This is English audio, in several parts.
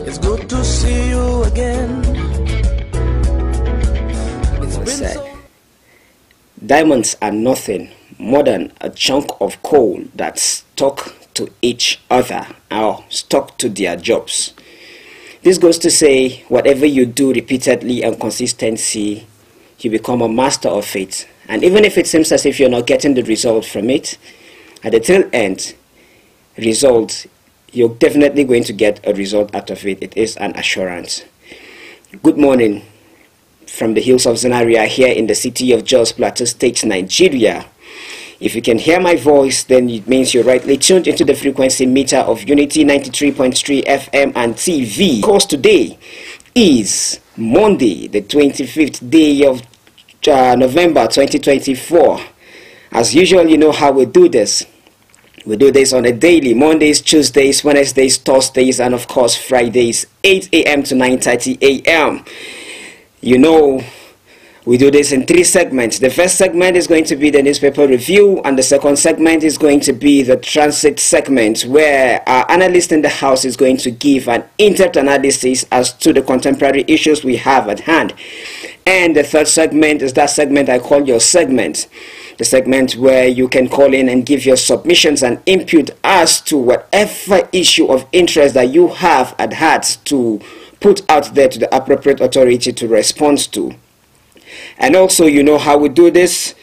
It's good to see you again. Diamonds are nothing more than a chunk of coal that's stuck to each other or stuck to their jobs. This goes to say, whatever you do repeatedly and consistently, you become a master of it. And even if it seems as if you're not getting the result from it, at the tail end result, you're definitely going to get a result out of it. It is an assurance. Good morning from the hills of ZINARIYA here in the city of Jos, Plateau State, Nigeria. If you can hear my voice, then it means you're rightly tuned into the frequency meter of Unity 93.3 FM and TV. Of course, today is Monday, the 25th day of November 2024. As usual, you know how we do this. We do this on a daily, Mondays, Tuesdays, Wednesdays, Thursdays, and of course Fridays, 8 a.m. to 9:30 a.m. You know, we do this in 3 segments. The first segment is going to be the newspaper review, and the second segment is going to be the transit segment, where our analyst in the house is going to give an in-depth analysis as to the contemporary issues we have at hand. And the third segment is that segment I call your segment. The segment where you can call in and give your submissions and input as to whatever issue of interest that you have at heart to put out there to the appropriate authority to respond to. And also, you know how we do this.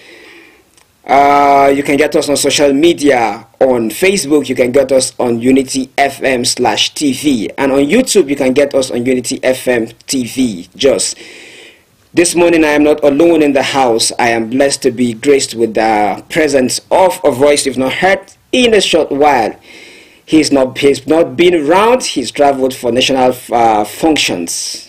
You can get us on social media. On Facebook, you can get us on Unity FM/TV. And on YouTube, you can get us on Unity FM TV. Just this morning, I am not alone in the house. I am blessed to be graced with the presence of a voice you've not heard in a short while. He's not been around. He's traveled for national functions.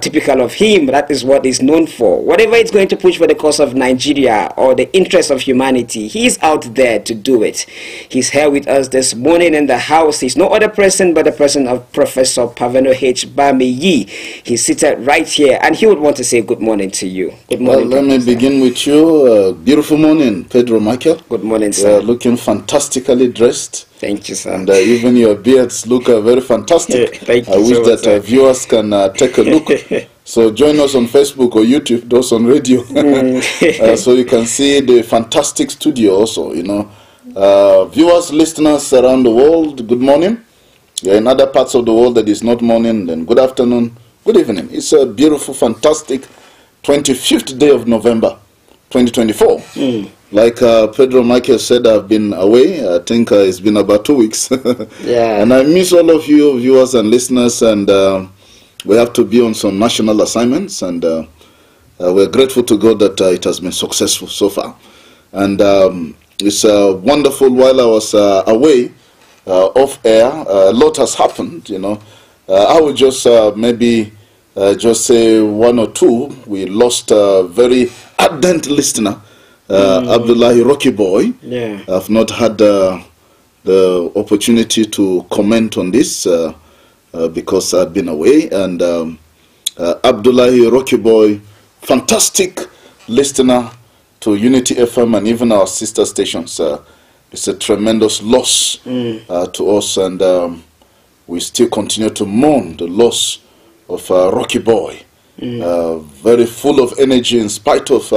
Typical of him, that is what he's known for. Whatever it's going to push for the cause of Nigeria or the interest of humanity, he's out there to do it. He's here with us this morning in the house. He's no other person but the person of Professor Paveno H. Bamiyi. He's seated right here, and he would want to say good morning to you. Good morning. Well, let me begin with you. Beautiful morning, Pedro Michael. Good morning, sir. Looking fantastically dressed. Thank you, sir. And even your beards look very fantastic. Thank you. I wish that viewers can take a look. So join us on Facebook or YouTube, those on radio. So you can see the fantastic studio also, you know. Viewers, listeners around the world, good morning. In other parts of the world that is not morning, then good afternoon, good evening. It's a beautiful, fantastic 25th day of November, 2024. Like Pedro Michael said, I've been away. I think it's been about 2 weeks. Yeah. And I miss all of you viewers and listeners, and we have to be on some national assignments, and we're grateful to God that it has been successful so far. And it's wonderful. While I was away, off air, a lot has happened, you know. I would just maybe just say 1 or 2. We lost a very ardent listener, Abdullahi Rocky Boy. Yeah. I've not had the opportunity to comment on this because I've been away. And Abdullahi Rocky Boy, fantastic listener to Unity FM and even our sister stations. It's a tremendous loss to us, and we still continue to mourn the loss of Rocky Boy. Very full of energy in spite of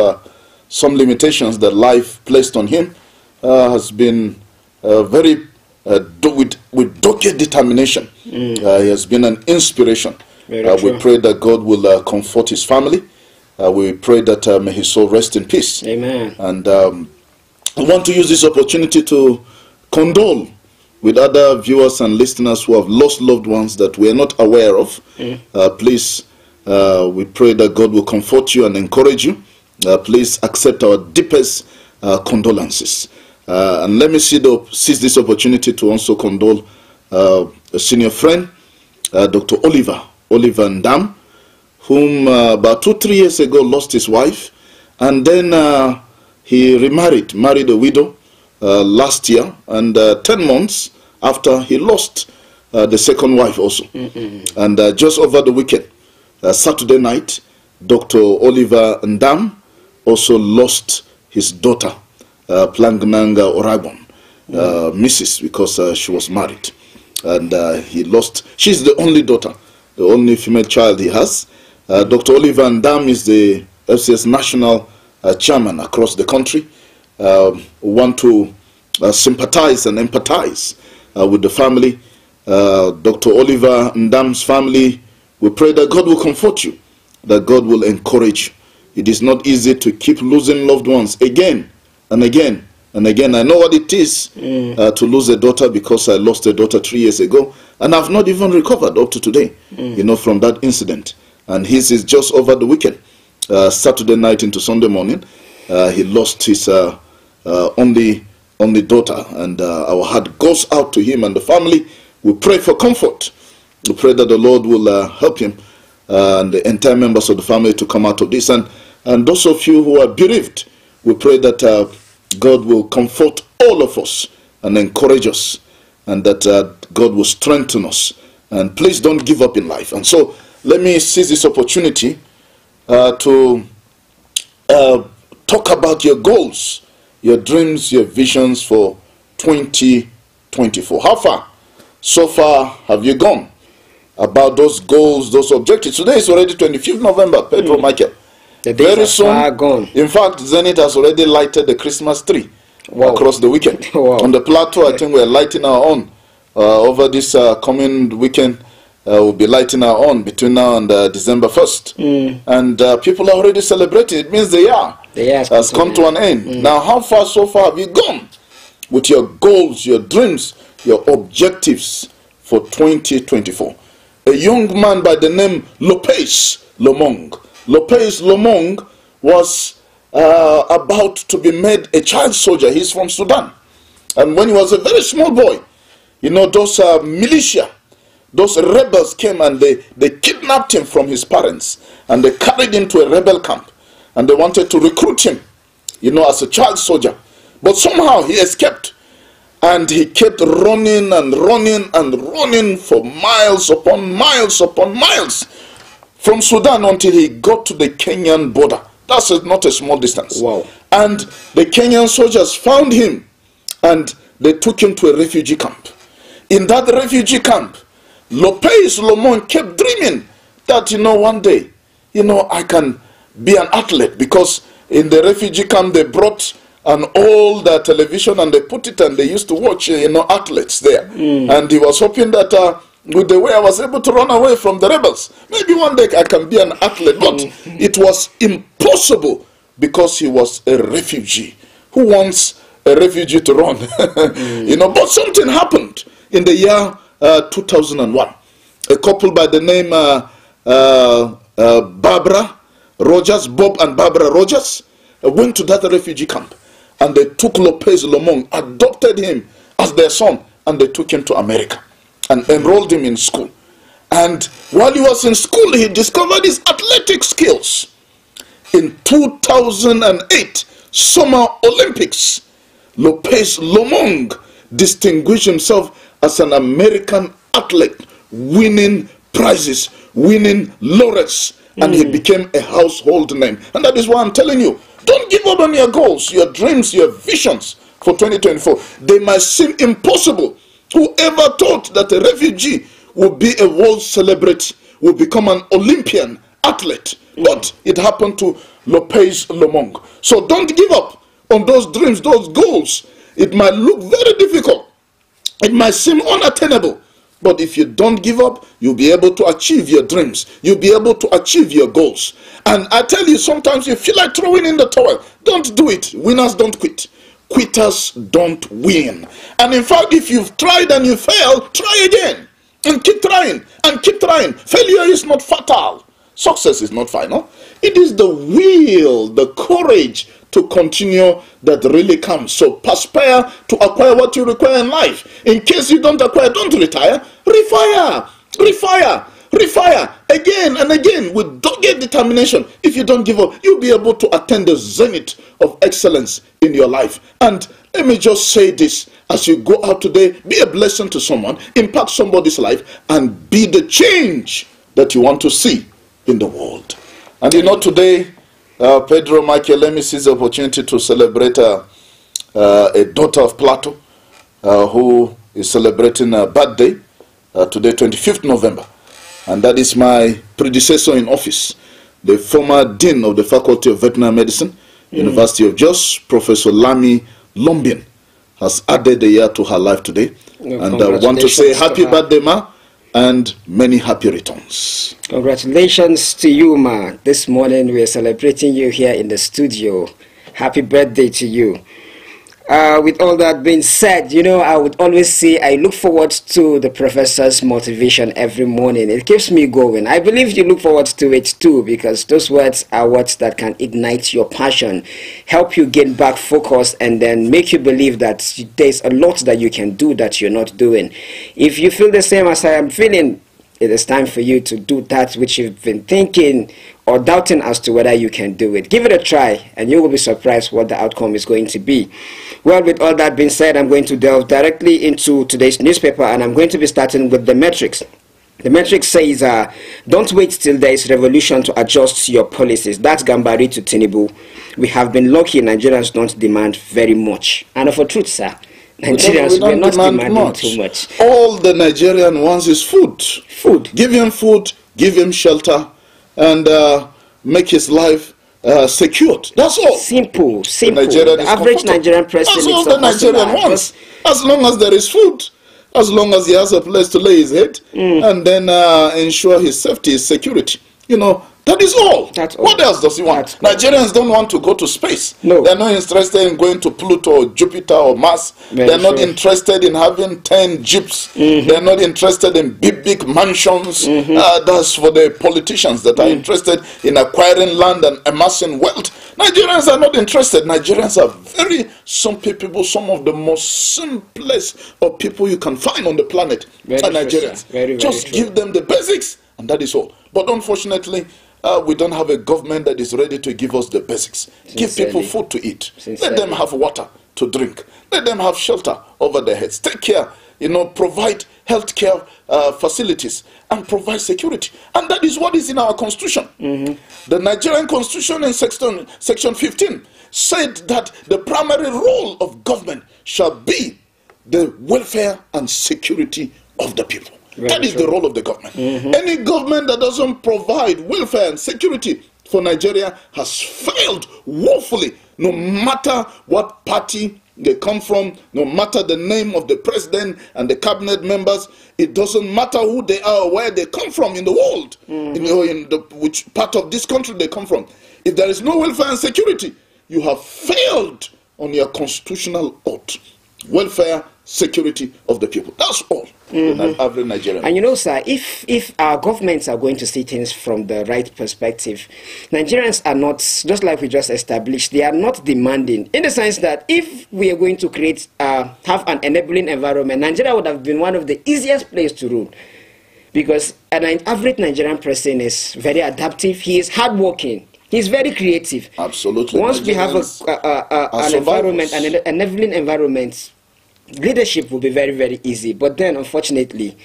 some limitations that life placed on him. Has been very with dogged determination. He has been an inspiration. We pray that God will comfort his family. We pray that may his soul rest in peace. Amen. And I want to use this opportunity to condole with other viewers and listeners who have lost loved ones that we are not aware of. Please, we pray that God will comfort you and encourage you. Please accept our deepest condolences. And let me seize this opportunity to also condole a senior friend, Dr. Oliver Ndam, whom about 2-3 years ago lost his wife, and then he married a widow last year, and 10 months after he lost the second wife also. And just over the weekend, Saturday night, Dr. Oliver Ndam also lost his daughter, Plangnanga Oragon, Mrs., because she was married. and he lost. She's the only daughter, the only female child he has. Dr. Oliver Ndam is the FCS national chairman across the country. Want to sympathize and empathize with the family. Dr. Oliver Ndam's family, we pray that God will comfort you, that God will encourage you. It is not easy to keep losing loved ones again and again and again. I know what it is to lose a daughter, because I lost a daughter 3 years ago, and I've not even recovered up to today, you know, from that incident. And his is just over the weekend, Saturday night into Sunday morning. He lost his only daughter, and our heart goes out to him and the family. We pray for comfort. We pray that the Lord will help him and the entire members of the family to come out of this. And those of you who are bereaved, we pray that God will comfort all of us and encourage us, and that God will strengthen us. And please don't give up in life. And so let me seize this opportunity to talk about your goals, your dreams, your visions for 2024. How far? So far have you gone about those goals, those objectives? Today is already 25th November, Pedro Michael. The days Very are soon, far gone. In fact, Zenith has already lighted the Christmas tree across the weekend. Wow. On the plateau, I think we're lighting our own. Over this coming weekend, we'll be lighting our own between now and December 1st. And people are already celebrating. It means the year has come to an end. Now, how far so far have you gone with your goals, your dreams, your objectives for 2024? A young man by the name Lopez Lomong. Lopez Lomong was about to be made a child soldier. He's from Sudan. And when he was a very small boy, you know, those militia, those rebels came and they kidnapped him from his parents, and they carried him to a rebel camp, and they wanted to recruit him, you know, as a child soldier. But somehow he escaped, and he kept running and running and running for miles upon miles upon miles from Sudan until he got to the Kenyan border. That's not a small distance. Wow. And the Kenyan soldiers found him, and they took him to a refugee camp. In that refugee camp, Lopez Lomong kept dreaming that, you know, one day, you know, I can be an athlete, because in the refugee camp they brought an old television and they put it, and they used to watch, you know, athletes there. And he was hoping that with the way I was able to run away from the rebels, maybe one day I can be an athlete. But it was impossible, because he was a refugee. Who wants a refugee to run? You know, but something happened in the year 2001. A couple by the name Barbara Rogers, Bob and Barbara Rogers, went to that refugee camp, and they took Lopez Lomong, adopted him as their son, and they took him to America and enrolled him in school. And while he was in school, he discovered his athletic skills. In 2008 Summer Olympics, Lopez Lomong distinguished himself as an American athlete, winning prizes, winning laurels, and he became a household name. And that is why I'm telling you, don't give up on your goals, your dreams, your visions for 2024. They might seem impossible. Whoever thought that a refugee would be a world celebrity, would become an Olympian athlete? But it happened to Lopez Lomong. So don't give up on those dreams, those goals. It might look very difficult. It might seem unattainable. But if you don't give up, you'll be able to achieve your dreams. You'll be able to achieve your goals. And I tell you, sometimes you feel like throwing in the towel. Don't do it. Winners don't quit. Quitters don't win. And in fact, if you've tried and you fail, try again. And keep trying. And keep trying. Failure is not fatal. Success is not final. It is the will, the courage to continue that really counts. So perspire to acquire what you require in life. In case you don't acquire, don't retire. Refire. Refire. Refire again and again with dogged determination. If you don't give up, you'll be able to attain the zenith of excellence in your life. And let me just say this: as you go out today, be a blessing to someone, impact somebody's life, and be the change that you want to see in the world. And you know, today, Pedro Michael, let me seize the opportunity to celebrate a daughter of Plateau who is celebrating a birthday. today, 25th November. And that is my predecessor in office, the former Dean of the Faculty of Veterinary Medicine, University of Jos, Professor Lami Lombin, has added a year to her life today. And I want to say happy birthday, Ma, and many happy returns. Congratulations to you, Ma. This morning we are celebrating you here in the studio. Happy birthday to you. With all that being said, you know, I would always say I look forward to the professor's motivation every morning. It keeps me going. I believe you look forward to it too, because those words are words that can ignite your passion, help you gain back focus, and then make you believe that there's a lot that you can do that you're not doing. If you feel the same as I am feeling, it is time for you to do that which you've been thinking or doubting as to whether you can do it. Give it a try, and you will be surprised what the outcome is going to be. Well, with all that being said, I'm going to delve directly into today's newspaper, and I'm going to be starting with the metrics. The metric says, don't wait till there is revolution to adjust your policies. That's Gambari to Tinubu. We have been lucky. Nigerians don't demand very much. And for truth, sir, Nigerians we are not demanding too much. All the Nigerian wants is food. Food. Give him food, give him shelter, and make his life secured. That's all. Simple. The average Nigerian person. That's all the Nigerian wants. As long as there is food, as long as he has a place to lay his head, and then ensure his safety, his security. You know, that is all. That's all. What else does he want? Nigerians don't want to go to space. No. They're not interested in going to Pluto or Jupiter or Mars. They're not interested in having 10 jeeps. They're not interested in big mansions. That's for the politicians that are interested in acquiring land and amassing wealth. Nigerians are not interested. Nigerians are very simple people. Some of the most simplest of people you can find on the planet are Nigerians. Just give them the basics, and that is all. But unfortunately, we don't have a government that is ready to give us the basics. Give people food to eat. Let them have water to drink. Let them have shelter over their heads. Take care, you know, provide healthcare facilities and provide security. And that is what is in our constitution. The Nigerian constitution in section 15 said that the primary role of government shall be the welfare and security of the people. That is the role of the government. Any government that doesn't provide welfare and security for Nigeria has failed woefully, no matter what party they come from, no matter the name of the president and the cabinet members. It doesn't matter who they are or where they come from in the world, you know, which part of this country they come from. If there is no welfare and security, you have failed on your constitutional oath. Welfare, security of the people. That's all. Every Nigerian. And you know, sir, if our governments are going to see things from the right perspective, Nigerians are not, just like we just established, they are not demanding, in the sense that if we are going to create, have an enabling environment, Nigeria would have been one of the easiest places to rule. Because an average Nigerian person is very adaptive, he is hardworking. He's very creative. Absolutely. Once we have an environment, an enabling environment, leadership will be very, very easy. But then, unfortunately,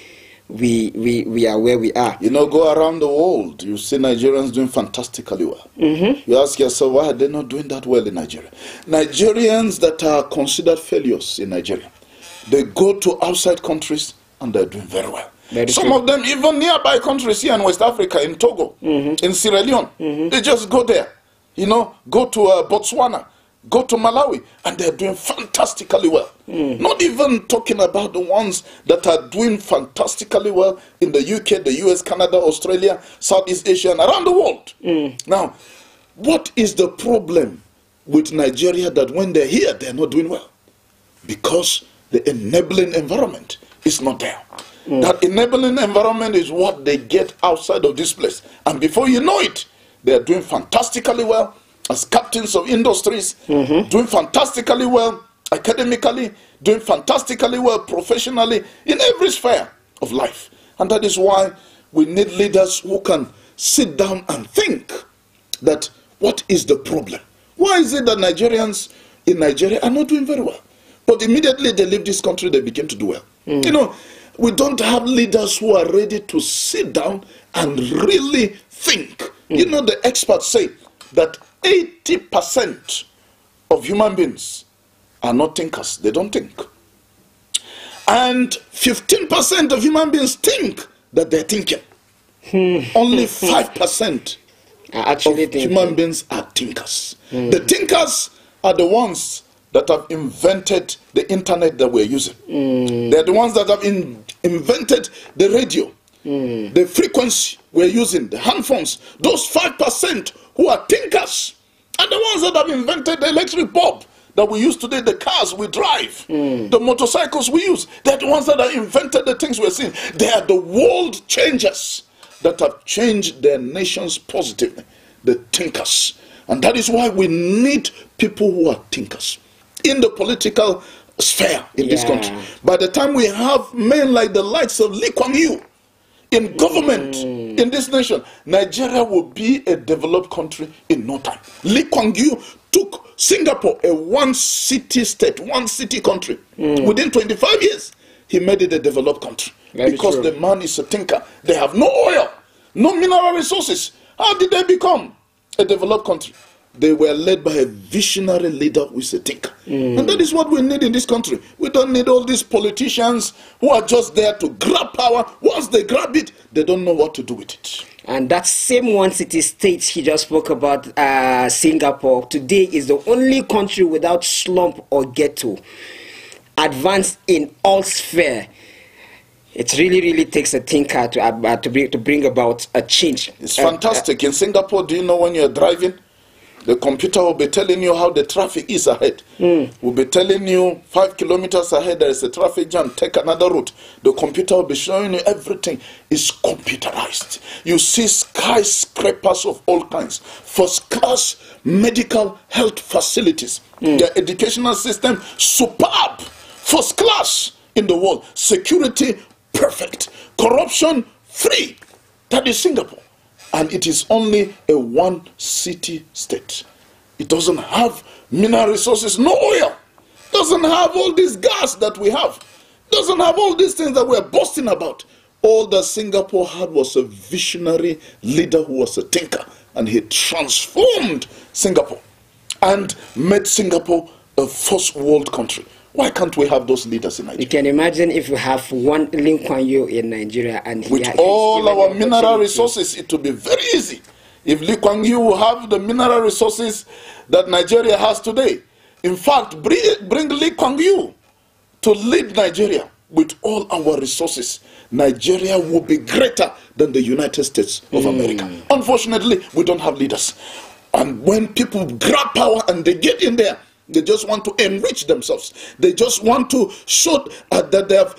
we are where we are. You know, go around the world, you see Nigerians doing fantastically well. You ask yourself, why are they not doing that well in Nigeria? Nigerians that are considered failures in Nigeria, they go to outside countries and they're doing very well. Some of them even nearby countries here in West Africa, in Togo, in Sierra Leone, they just go there, you know, go to Botswana, go to Malawi, and they're doing fantastically well. Not even talking about the ones that are doing fantastically well in the UK, the US, Canada, Australia, Southeast Asia, and around the world. Now, what is the problem with Nigeria that when they're here, they're not doing well? Because the enabling environment is not there. That enabling environment is what they get outside of this place. And before you know it, they are doing fantastically well as captains of industries, doing fantastically well academically, doing fantastically well professionally, in every sphere of life. And that is why we need leaders who can sit down and think that what is the problem? Why is it that Nigerians in Nigeria are not doing very well? But immediately they leave this country, they begin to do well. You know, we don't have leaders who are ready to sit down and really think. You know, the experts say that 80% of human beings are not thinkers. They don't think. And 15% of human beings think that they're thinking. Only 5% of human beings are thinkers. The thinkers are the ones that have invented the internet that we're using. They're the ones that have invented the radio, the frequency we're using, the handphones. Those 5% who are thinkers are the ones that have invented the electric bulb that we use today, the cars we drive, the motorcycles we use. They're the ones that have invented the things we're seeing. They are the world changers that have changed their nations positively, the thinkers. And that is why we need people who are thinkers in the political sphere in this country. By the time we have men like the likes of Lee Kuan Yew in government in this nation, Nigeria will be a developed country in no time. Lee Kuan Yew took Singapore, a one-city state, one-city country. Within 25 years, he made it a developed country. Because the man is a thinker. They have no oil, no mineral resources. How did they become a developed country? They were led by a visionary leader who is a thinker. And that is what we need in this country. We don't need all these politicians who are just there to grab power. Once they grab it, they don't know what to do with it. And that same one city state he just spoke about, Singapore, today is the only country without slump or ghetto. Advanced in all sphere. It really takes a thinker to bring about a change. It's fantastic. In Singapore, do you know when you're driving, the computer will be telling you how the traffic is ahead. Will be telling you 5 kilometers ahead there is a traffic jam, take another route. The computer will be showing you everything. It's computerized. You see skyscrapers of all kinds, first class medical health facilities. Their educational system, superb, first class in the world. Security, perfect. Corruption, free. That is Singapore. And it is only a one-city state. It doesn't have mineral resources, no oil. Doesn't have all this gas that we have. Doesn't have all these things that we're boasting about. All that Singapore had was a visionary leader who was a thinker. And he transformed Singapore and made Singapore a first world country. Why can't we have those leaders in Nigeria? You can imagine if we have one Lee Kuan Yew in Nigeria, and with all our mineral resources, it will be very easy. If Lee Kuan Yew will have the mineral resources that Nigeria has today, in fact, bring Lee Kuan Yew to lead Nigeria with all our resources, Nigeria will be greater than the United States of America. Unfortunately, we don't have leaders. And when people grab power and they get in there, they just want to enrich themselves. They just want to show that they have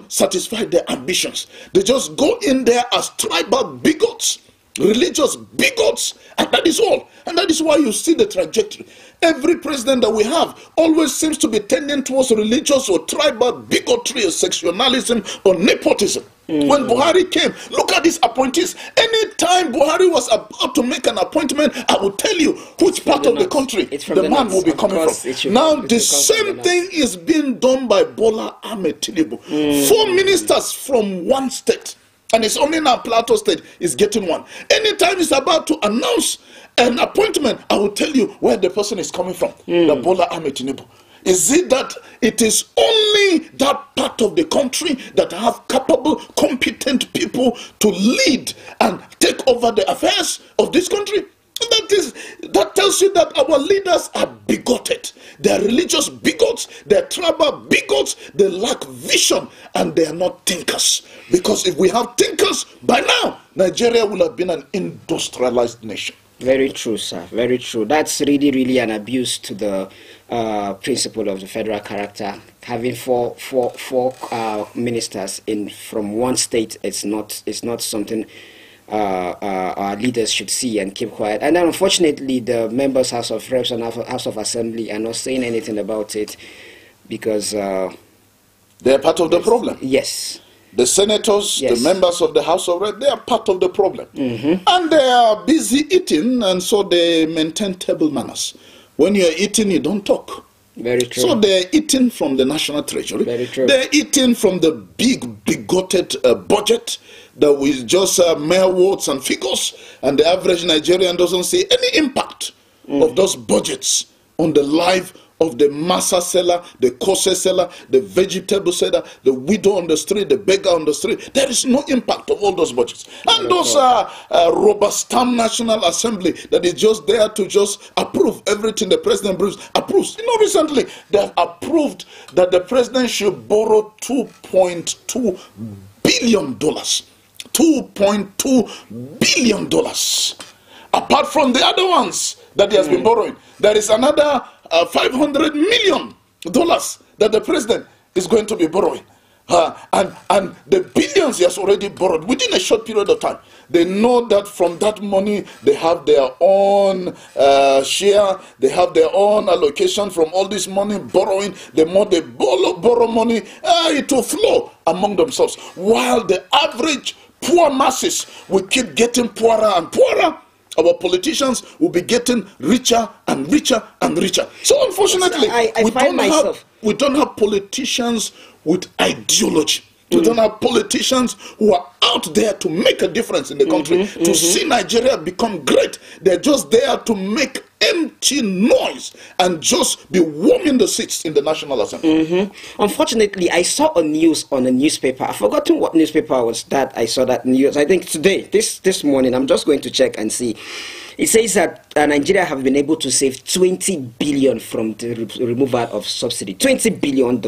satisfied their ambitions. They just go in there as tribal bigots, religious bigots, and that is all. And that is why you see the trajectory. Every president that we have always seems to be tending towards religious or tribal bigotry or sectionalism or nepotism. When Buhari came, look at these appointees. Anytime Buhari was about to make an appointment, I will tell you which part of the country the man will be coming from. Now the same thing is being done by Bola Ahmed Tinubu. 4 ministers from one state. And it's only now Plateau State is getting one. Anytime it's about to announce an appointment, I will tell you where the person is coming from. The Bola Ahmed Tinubu. Is it that it is only that part of the country that have capable, competent people to lead and take over the affairs of this country? That tells you that our leaders are bigoted. They are religious bigots, they are tribal bigots, they lack vision, and they are not thinkers. Because if we have thinkers, by now, Nigeria will have been an industrialized nation. Very true, sir. Very true. That's really an abuse to the principle of the federal character. Having four ministers from one state, it's not something our leaders should see and keep quiet. And then unfortunately, the members, House of Reps and House of Assembly are not saying anything about it because they are part of the problem. Yes. The senators, the members of the House of Reps, they are part of the problem. And they are busy eating, and so they maintain table manners. When you're eating, you don't talk. Very true. So they're eating from the National Treasury. Very true. They're eating from the big, bigoted budget that with just mere words and figures, and the average Nigerian doesn't see any impact of those budgets on the life of the masa seller, the kose seller, the vegetable seller, the widow on the street, the beggar on the street. There is no impact of all those budgets. And those are rubber stamp National Assembly that is just there to just approve everything the president approves. You know, recently they have approved that the president should borrow $2.2 billion. $2.2 billion. Apart from the other ones that he has been borrowing, there is another $500 million that the president is going to be borrowing. And the billions he has already borrowed within a short period of time. They know that from that money they have their own share, they have their own allocation from all this money borrowing. The more they borrow money, it will flow among themselves. While the average poor masses will keep getting poorer and poorer, our politicians will be getting richer and richer and richer. So unfortunately, we don't have politicians with ideology. We don't have politicians who are out there to make a difference in the country, to see Nigeria become great. They're just there to make empty noise and just be warming the seats in the National Assembly. Unfortunately, I saw a news on a newspaper. I've forgotten what newspaper was that I saw that news. I think today, this morning, I'm just going to check and see. It says that Nigeria have been able to save $20 billion from the removal of subsidy. $20 billion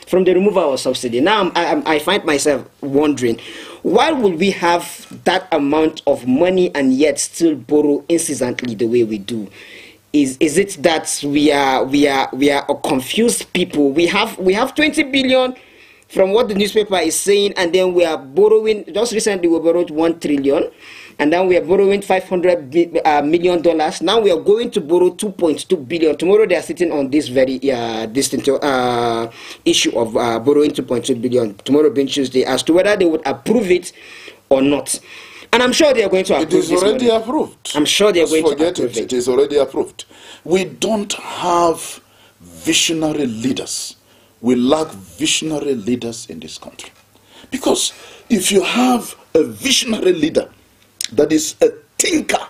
from the removal of subsidy. Now I find myself wondering, why would we have that amount of money and yet still borrow incessantly the way we do? Is it that we are a confused people? We have $20 billion from what the newspaper is saying, and then we are borrowing. Just recently we borrowed $1 trillion. And then we are borrowing $500 million. Now we are going to borrow $2.2 billion. Tomorrow they are sitting on this very distant issue of borrowing $2.2 billion. Tomorrow being Tuesday, as to whether they would approve it or not. And I'm sure they are going to approve it. It is already approved. I'm sure they are going to approve it. It is already approved. We don't have visionary leaders. We lack visionary leaders in this country. Because if you have a visionary leader that is a thinker,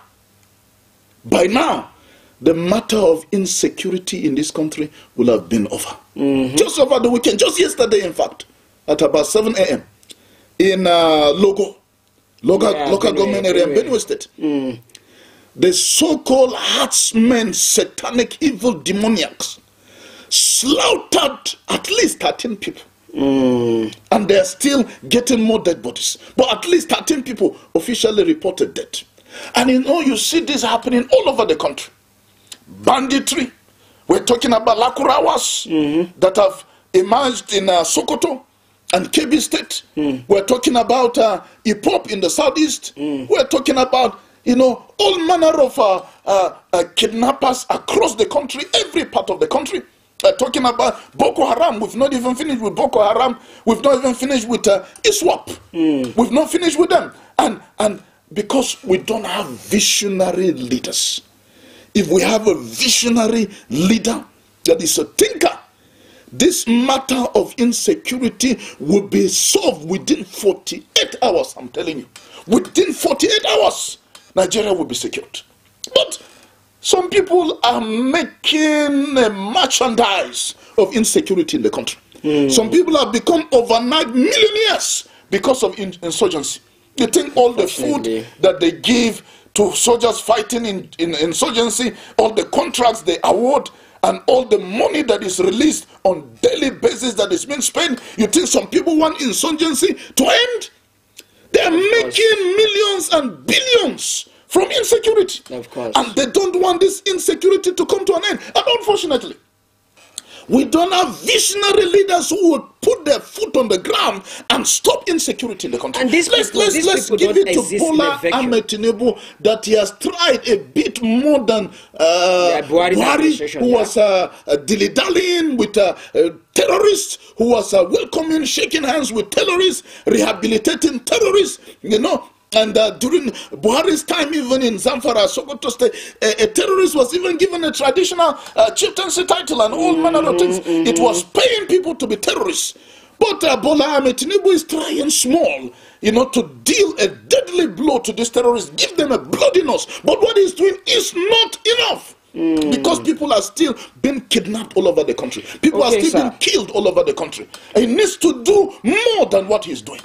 by now the matter of insecurity in this country will have been over. Just over the weekend, just yesterday in fact, at about 7 a.m. in local government area in Benue State, the so-called herdsmen, satanic, evil demoniacs, slaughtered at least 13 people. And they are still getting more dead bodies. But at least 13 people officially reported dead. And you know, you see this happening all over the country. Banditry. We're talking about Lakurawas that have emerged in Sokoto and Kebbi State. We're talking about Ipop in the southeast. We're talking about, you know, all manner of kidnappers across the country, every part of the country. Talking about Boko Haram, we've not even finished with Boko Haram. We've not even finished with ISWAP. We've not finished with them. And because we don't have visionary leaders. If we have a visionary leader that is a thinker, this matter of insecurity will be solved within 48 hours, I'm telling you. Within 48 hours, Nigeria will be secured. But some people are making a merchandise of insecurity in the country. Some people have become overnight millionaires because of insurgency. You think all the food that they give to soldiers fighting in insurgency, all the contracts they award, and all the money that is released on daily basis that is being spent, you think some people want insurgency to end? They are making millions and billions from insecurity. Of course. And they don't want this insecurity to come to an end. And unfortunately, we don't have visionary leaders who would put their foot on the ground and stop insecurity in the country. And let's give it to Bola Ahmed Tinubu that he has tried a bit more than Buhari, who was dilly-dallying with terrorists, who was welcoming, shaking hands with terrorists, rehabilitating terrorists, you know. And during Buhari's time, even in Zamfara, Sokoto State, a terrorist was even given a traditional chieftaincy title and all manner of things. It was paying people to be terrorists. But Bola Ahmed Tinubu is trying small, you know, to deal a deadly blow to these terrorists, give them a bloody nose. But what he's doing is not enough. Because people are still being kidnapped all over the country. People are still being killed all over the country. He needs to do more than what he's doing.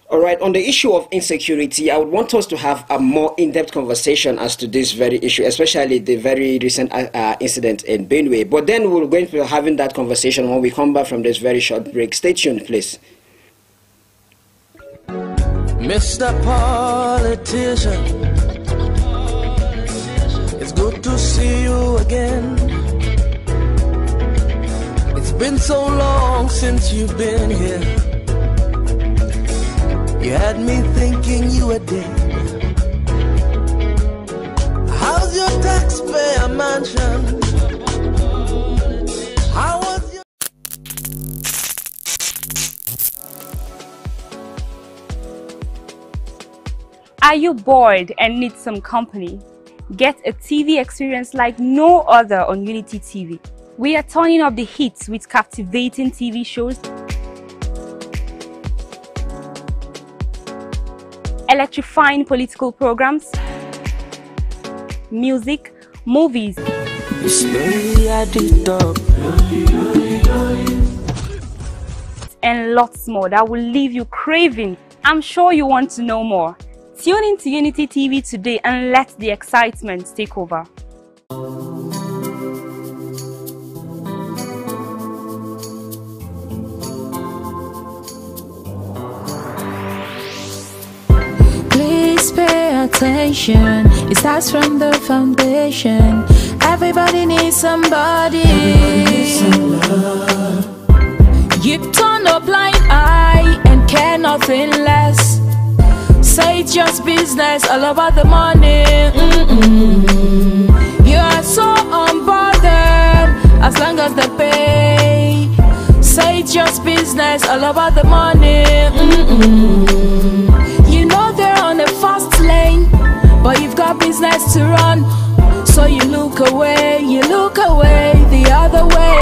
All right, on the issue of insecurity, I would want us to have a more in-depth conversation as to this very issue, especially the very recent incident in Benue. But then we're going to be having that conversation when we come back from this very short break. Stay tuned, please. Mr. Politician, it's good to see you again. It's been so long since you've been here. You had me thinking you were dead. How's your taxpayer mansion? How was your... Are you bored and need some company? Get a TV experience like no other on Unity TV. We are turning up the hits with captivating TV shows, electrifying political programs, music, movies, and lots more that will leave you craving. I'm sure you want to know more. Tune in to Unity TV today and let the excitement take over. Pay attention, it starts from the foundation. Everybody needs somebody. You turn a blind eye and care nothing less. Say it's just business, all about the money. You are so unbothered as long as they pay. Say it's just business, all about the money. You know they're on a fast lane, but you've got business to run. So you look away the other way.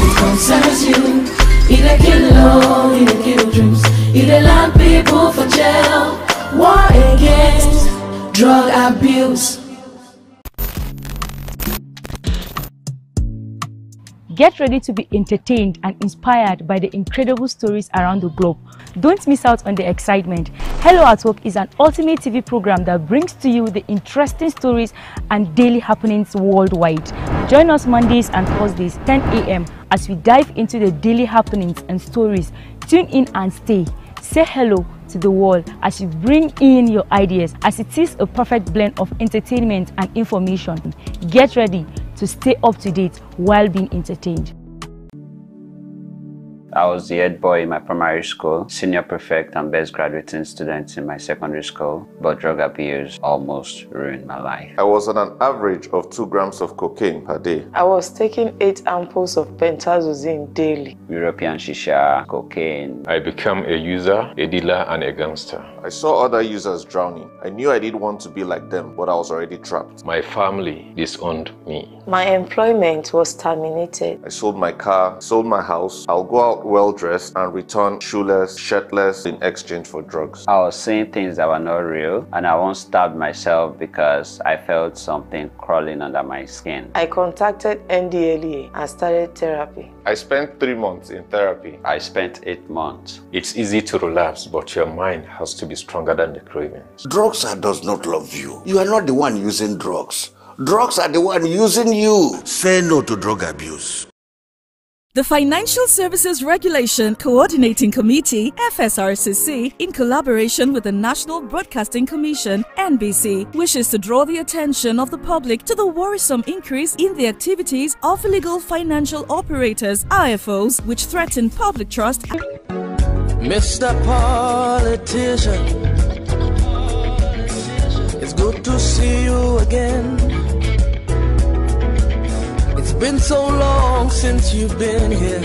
It concerns you. It kill love, it kill dreams. It land people for jail. War against drug abuse. Get ready to be entertained and inspired by the incredible stories around the globe. Don't miss out on the excitement. Hello at Work is an ultimate TV program that brings to you the interesting stories and daily happenings worldwide. Join us Mondays and Thursdays, 10 a.m. as we dive into the daily happenings and stories. Tune in and stay. Say hello to the world as you bring in your ideas, as it is a perfect blend of entertainment and information. Get ready to stay up to date while being entertained. I was the head boy in my primary school, senior prefect and best graduating student in my secondary school, but drug abuse almost ruined my life. I was on an average of 2 grams of cocaine per day. I was taking 8 ampoules of pentazosine daily. European shisha, cocaine. I became a user, a dealer, and a gangster. I saw other users drowning. I knew I didn't want to be like them, but I was already trapped. My family disowned me. My employment was terminated. I sold my car, sold my house. I'll go out well-dressed and return shoeless, shirtless in exchange for drugs. I was seeing things that were not real, and I once stabbed myself because I felt something crawling under my skin. I contacted NDLEA and started therapy. I spent 3 months in therapy. I spent 8 months. It's easy to relapse, but your mind has to be stronger than the cravings. Drugs does not love you. You are not the one using drugs. Drugs are the one using you. Say no to drug abuse. The Financial Services Regulation Coordinating Committee, FSRCC, in collaboration with the National Broadcasting Commission, NBC, wishes to draw the attention of the public to the worrisome increase in the activities of illegal financial operators, IFOs, which threaten public trust. Mr. Politician, it's good to see you again. It's been so long since you've been here.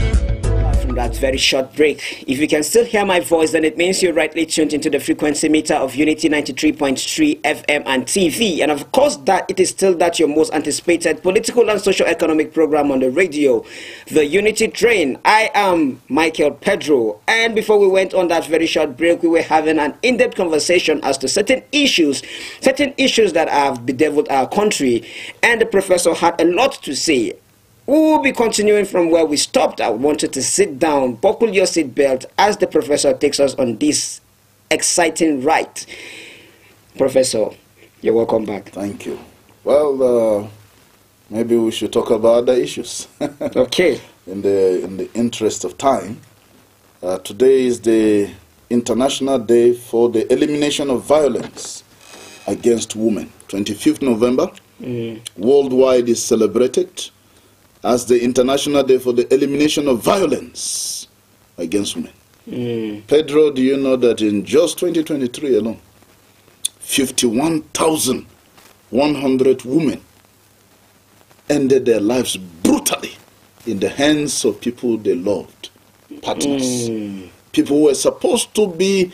from that very short break. If you can still hear my voice, then it means you're rightly tuned into the frequency meter of Unity 93.3 FM and TV. And of course, that it is still that your most anticipated political and socio-economic program on the radio, the Unity Train. I am Michael Pedro. And before we went on that very short break, we were having an in-depth conversation as to certain issues that have bedeviled our country. And the professor had a lot to say. We will be continuing from where we stopped. I wanted to sit down, buckle your seatbelt as the professor takes us on this exciting ride. Professor, you're welcome back. Thank you. Well, maybe we should talk about other issues. Okay. In the interest of time, today is the International Day for the Elimination of Violence Against Women. 25th November, worldwide is celebrated as the International Day for the Elimination of Violence Against Women. Pedro, do you know that in just 2023 alone, 51,100 women ended their lives brutally in the hands of people they loved, partners, people who were supposed to be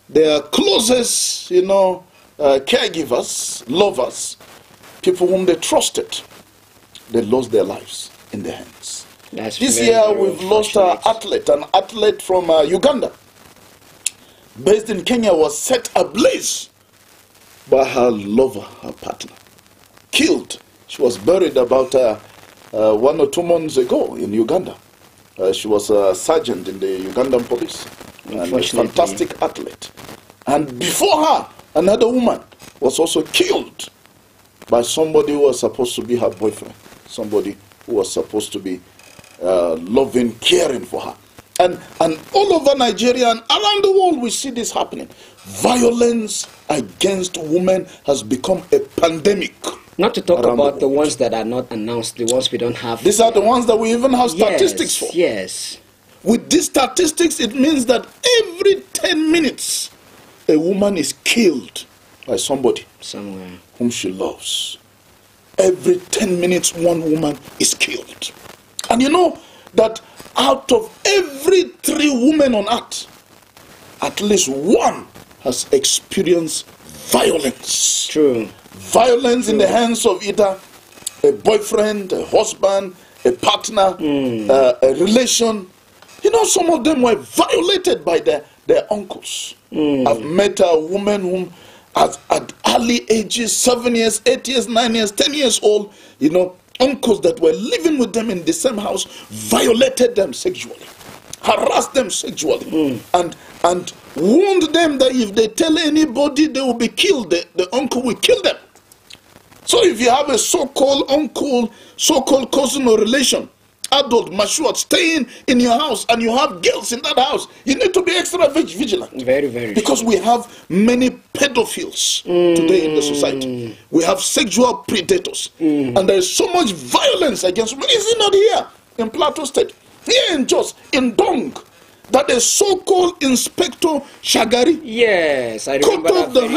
their closest, caregivers, lovers, people whom they trusted. They lost their lives in their hands. This year we've lost an athlete from Uganda, based in Kenya, was set ablaze by her lover, her partner, killed. She was buried about 1 or 2 months ago in Uganda. She was a sergeant in the Ugandan police, and a fantastic athlete. And before her, another woman was also killed by somebody who was supposed to be her boyfriend, somebody who was supposed to be loving, caring for her. And all over Nigeria and around the world we see this happening. Violence against women has become a pandemic. Not to talk about the ones that are not announced, the ones we don't have. These are the ones that we even have statistics for. Yes. With these statistics, it means that every 10 minutes, a woman is killed by somebody somewhere whom she loves. Every 10 minutes, one woman is killed. And you know that out of every 3 women on earth, at least one has experienced violence. True. Violence in the hands of either a boyfriend, a husband, a partner, a relation. You know, some of them were violated by their uncles. I've met a woman whom at early ages, 7 years, 8 years, 9 years, 10 years old, uncles that were living with them in the same house violated them sexually, harassed them sexually, and warned them that if they tell anybody they will be killed, the uncle will kill them. So if you have a so-called uncle, so-called cousin or relation, adult, mature, staying in your house, and you have girls in that house, you need to be extra vigilant. Very, very. Because we have many pedophiles today in the society. We have sexual predators. And there is so much violence against women. Is it not here in Plateau State? Here in Jos, in Dong, that a so-called Inspector Shagari cut off the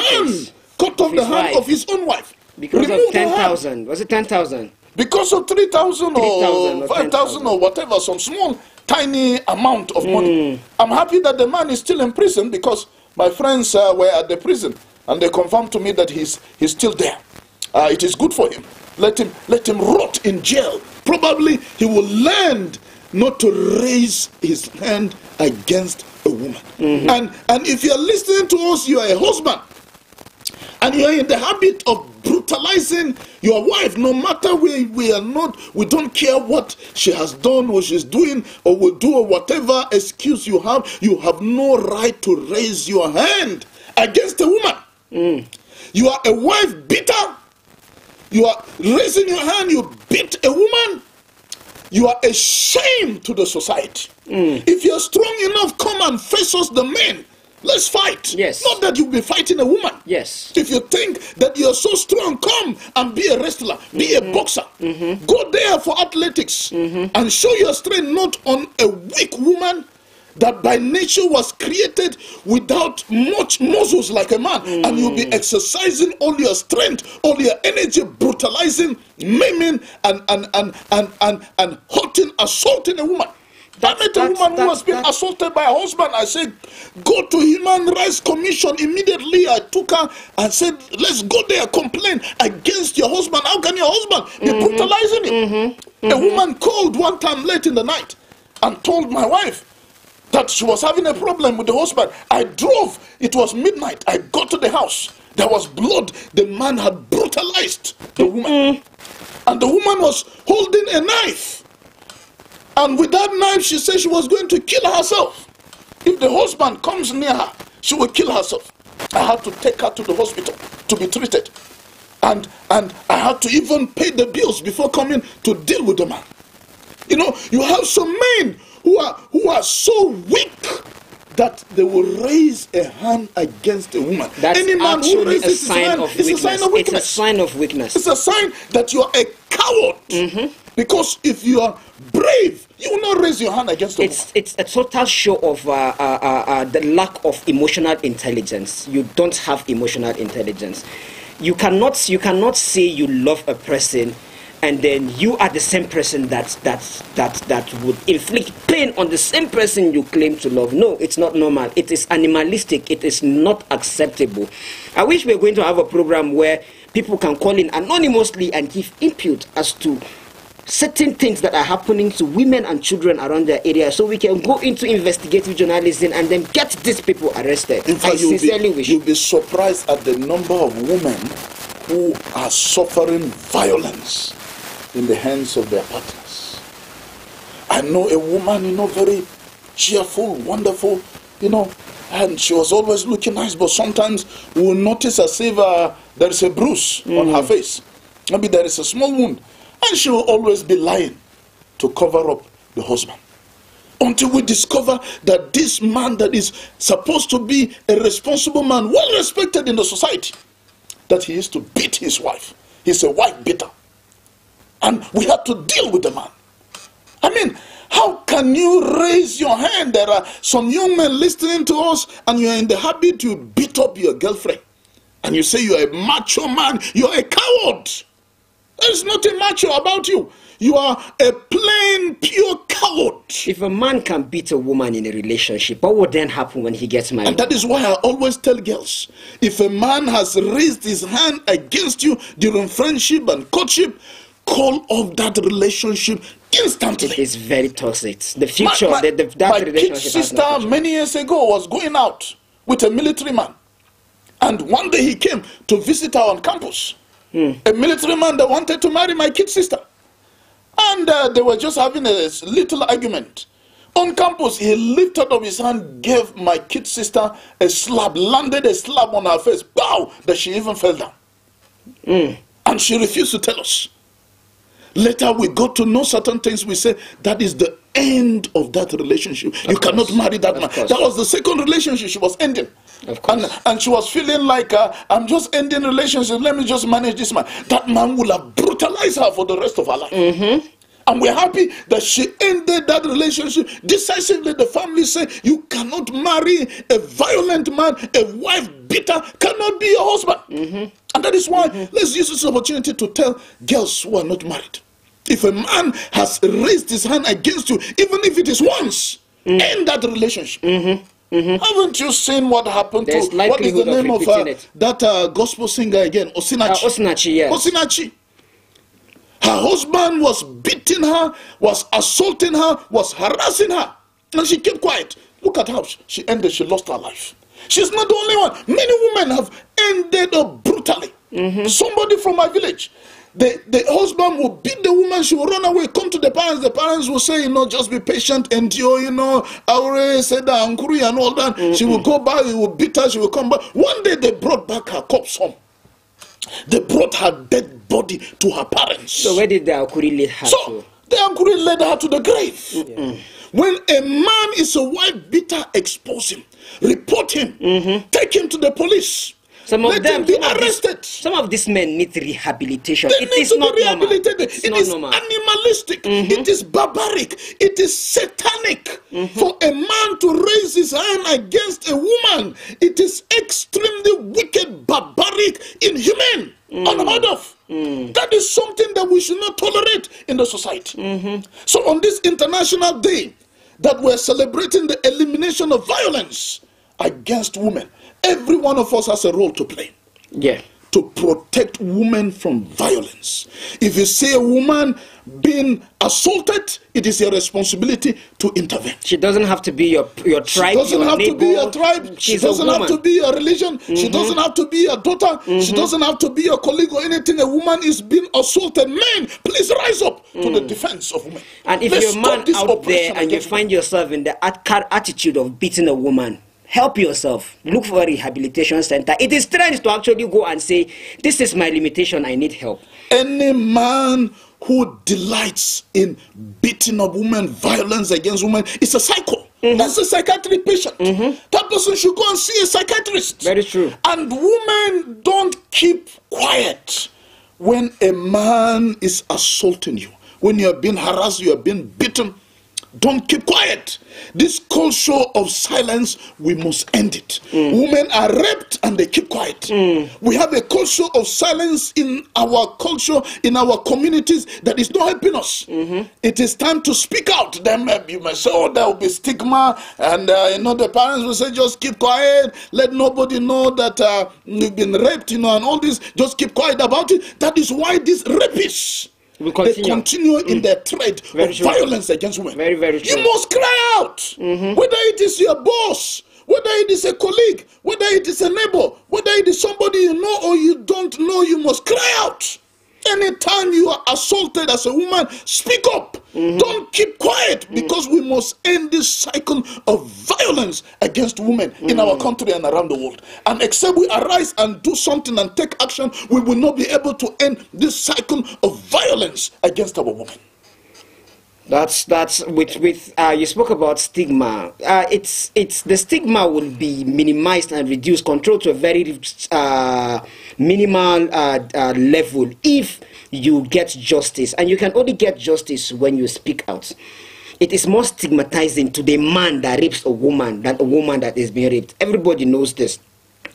hand of his own wife. Because of 10,000. Was it 10,000? Because of 3,000 or 5,000 or whatever, some small, tiny amount of money. I'm happy that the man is still in prison, because my friends were at the prison and they confirmed to me that he's still there. It is good for him. Let him rot in jail. Probably he will learn not to raise his hand against a woman. And if you're listening to us, you are a husband, and you're in the habit of brutalizing your wife, no matter where we are not, we don't care what she has done or she's doing or will do, or whatever excuse you have no right to raise your hand against a woman. You are a wife beater. You are raising your hand, you beat a woman. You are a shame to the society. If you're strong enough, come and face us, the men. Let's fight. Yes. Not that you'll be fighting a woman. Yes. If you think that you're so strong, come and be a wrestler, be a boxer. Go there for athletics and show your strength, not on a weak woman that by nature was created without much muscles like a man. And you'll be exercising all your strength, all your energy, brutalizing, maiming, and hurting, assaulting a woman. I met a woman who was being assaulted by her husband. I said, go to Human Rights Commission immediately. I took her and said, let's go there, complain against your husband. How can your husband be brutalizing you? A woman called one time late in the night and told my wife that she was having a problem with the husband. I drove. It was midnight. I got to the house. There was blood. The man had brutalized the woman. And the woman was holding a knife. And with that knife, she said she was going to kill herself. If the husband comes near her, she will kill herself. I had to take her to the hospital to be treated. And I had to even pay the bills before coming to deal with the man. You know, you have some men who are so weak that they will raise a hand against a woman. That's Any man who raises his hand is a sign of weakness. It's a sign of weakness. It's a sign that you are a coward. Because if you are brave, you will not raise your hand against a woman. It's a total show of the lack of emotional intelligence. You don't have emotional intelligence. You cannot say you love a person and then you are the same person that would inflict pain on the same person you claim to love. No, it's not normal. It is animalistic. It is not acceptable. I wish we were going to have a program where people can call in anonymously and give input as to certain things that are happening to women and children around their area, so we can go into investigative journalism and then get these people arrested. In fact, I sincerely wish. You'll be surprised at the number of women who are suffering violence in the hands of their partners. I know a woman, very cheerful, wonderful, and she was always looking nice, but sometimes we will notice as if there is a bruise on her face. Maybe there is a small wound. And she will always be lying to cover up the husband. Until we discover that this man that is supposed to be a responsible man, well respected in the society, that he is to beat his wife. He's a wife beater. And we have to deal with the man. I mean, how can you raise your hand? There are some young men listening to us and you're in the habit to beat up your girlfriend. And you say you're a macho man. You're a coward. There's nothing macho about you. You are a plain, pure coward. If a man can beat a woman in a relationship, what would then happen when he gets married? And that is why I always tell girls, if a man has raised his hand against you during friendship and courtship, call off that relationship instantly. It's very toxic. The future, my relationship kid's sister many years ago was going out with a military man. And one day he came to visit her on campus. A military man that wanted to marry my kid sister. And they were just having a little argument. On campus, he lifted up his hand, gave my kid sister a slap, landed a slap on her face. Pow! That she even fell down. And she refused to tell us. Later, we got to know certain things. We said, that is the end of that relationship. You cannot marry that man. That was the second relationship she was ending. And she was feeling like, I'm just ending relationship. Let me just manage this man. That man will have brutalized her for the rest of her life. And we're happy that she ended that relationship decisively. The family say, you cannot marry a violent man. A wife beater cannot be your husband. And that is why let's use this opportunity to tell girls who are not married. If a man has raised his hand against you, even if it is once, end that relationship. Haven't you seen what happened to, what is the name of that gospel singer again? Osinachi. Yes. Osinachi. Her husband was beating her, was assaulting her, was harassing her. And she kept quiet. Look at how she ended, she lost her life. She's not the only one. Many women have ended up brutally. Somebody from my village, the husband will beat the woman, she will run away, come to the parents will say, just be patient, endure, Aure said that, and all that. She will go back, he will beat her, she will come back. One day they brought back her corpse home. They brought her dead body to her parents. So where did the Akuri lead her to? The Akuri led her to the grave. When a man is a wife beater, expose him, report him, take him to the police. Let them be arrested. Some of these men need rehabilitation. They need to be rehabilitated. It is animalistic. It is barbaric. It is satanic. For a man to raise his hand against a woman, it is extremely wicked, barbaric, inhuman, unheard of. That is something that we should not tolerate in the society. So on this International Day that we're celebrating the elimination of violence against women. Every one of us has a role to play. Yeah. To protect women from violence. If you see a woman being assaulted, it is your responsibility to intervene. She doesn't have to be your tribe. She doesn't have to be your tribe. She doesn't have to be your religion. She doesn't have to be your daughter. She doesn't have to be your colleague or anything. A woman is being assaulted. Men, please rise up to the defense of women. And if you're a man out there and you find yourself in the attitude of beating a woman, help yourself. Look for a rehabilitation center. It is strange to actually go and say, this is my limitation, I need help. Any man who delights in beating up women, violence against women, it's a cycle. That's a psychiatric patient. That person should go and see a psychiatrist. Very true. And women don't keep quiet when a man is assaulting you. When you are being harassed, you are being beaten. Don't keep quiet. This culture of silence, we must end it. Women are raped and they keep quiet. We have a culture of silence in our culture, in our communities, that is not helping us. It is time to speak out. Then you may say, oh, there will be stigma, and the parents will say, just keep quiet, let nobody know that you've been raped, and all this, just keep quiet about it. That is why these rapists, they continue in their thread of violence against women. Very, very true. You must cry out. Whether it is your boss, whether it is a colleague, whether it is a neighbor, whether it is somebody you know or you don't know, you must cry out. Anytime you are assaulted as a woman, speak up. Don't keep quiet, because we must end this cycle of violence against women in our country and around the world. And except we arise and do something and take action, we will not be able to end this cycle of violence against our women. That's with you spoke about stigma. It's the stigma will be minimized and reduced, controlled to a very minimal level if you get justice, and you can only get justice when you speak out. It is more stigmatizing to the man that rapes a woman than a woman that is being raped. Everybody knows this.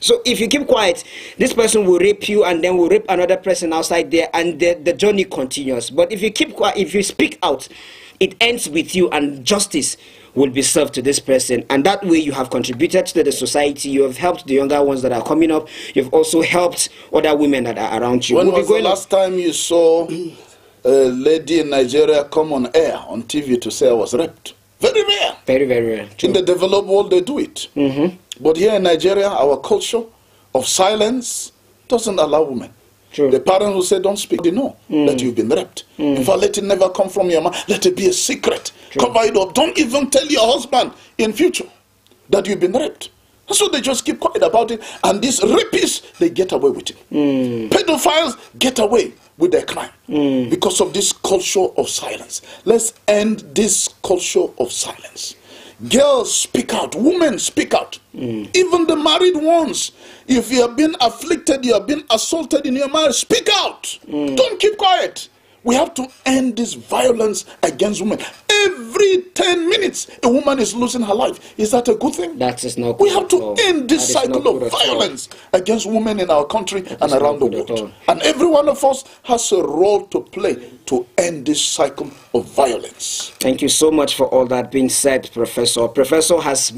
So if you keep quiet, this person will rape you and then will rape another person outside there, and the journey continues. But if you keep quiet, if you speak out, it ends with you, and justice will be served to this person. And that way you have contributed to the society. You have helped the younger ones that are coming up. You've also helped other women that are around you. When was the last time you saw a lady in Nigeria come on air, on TV, to say I was raped? Very rare. Very, very rare. True. In the developed world, they do it. But here in Nigeria, our culture of silence doesn't allow women. True. The parents will say, don't speak. They know that you've been raped. In fact, let it never come from your mouth. Let it be a secret. True. Cover it up. Don't even tell your husband in future that you've been raped. So they just keep quiet about it. And these rapists, they get away with it. Pedophiles get away with their crime because of this culture of silence. Let's end this culture of silence. Girls, speak out. Women, speak out. Even the married ones. If you have been afflicted, you have been assaulted in your marriage, speak out. Don't keep quiet. We have to end this violence against women. Every 10 minutes, a woman is losing her life. Is that a good thing? That is not good. We have to end this cycle of violence against women in our country and around the world. And every one of us has a role to play to end this cycle of violence. Thank you so much for all that being said, Professor. Professor has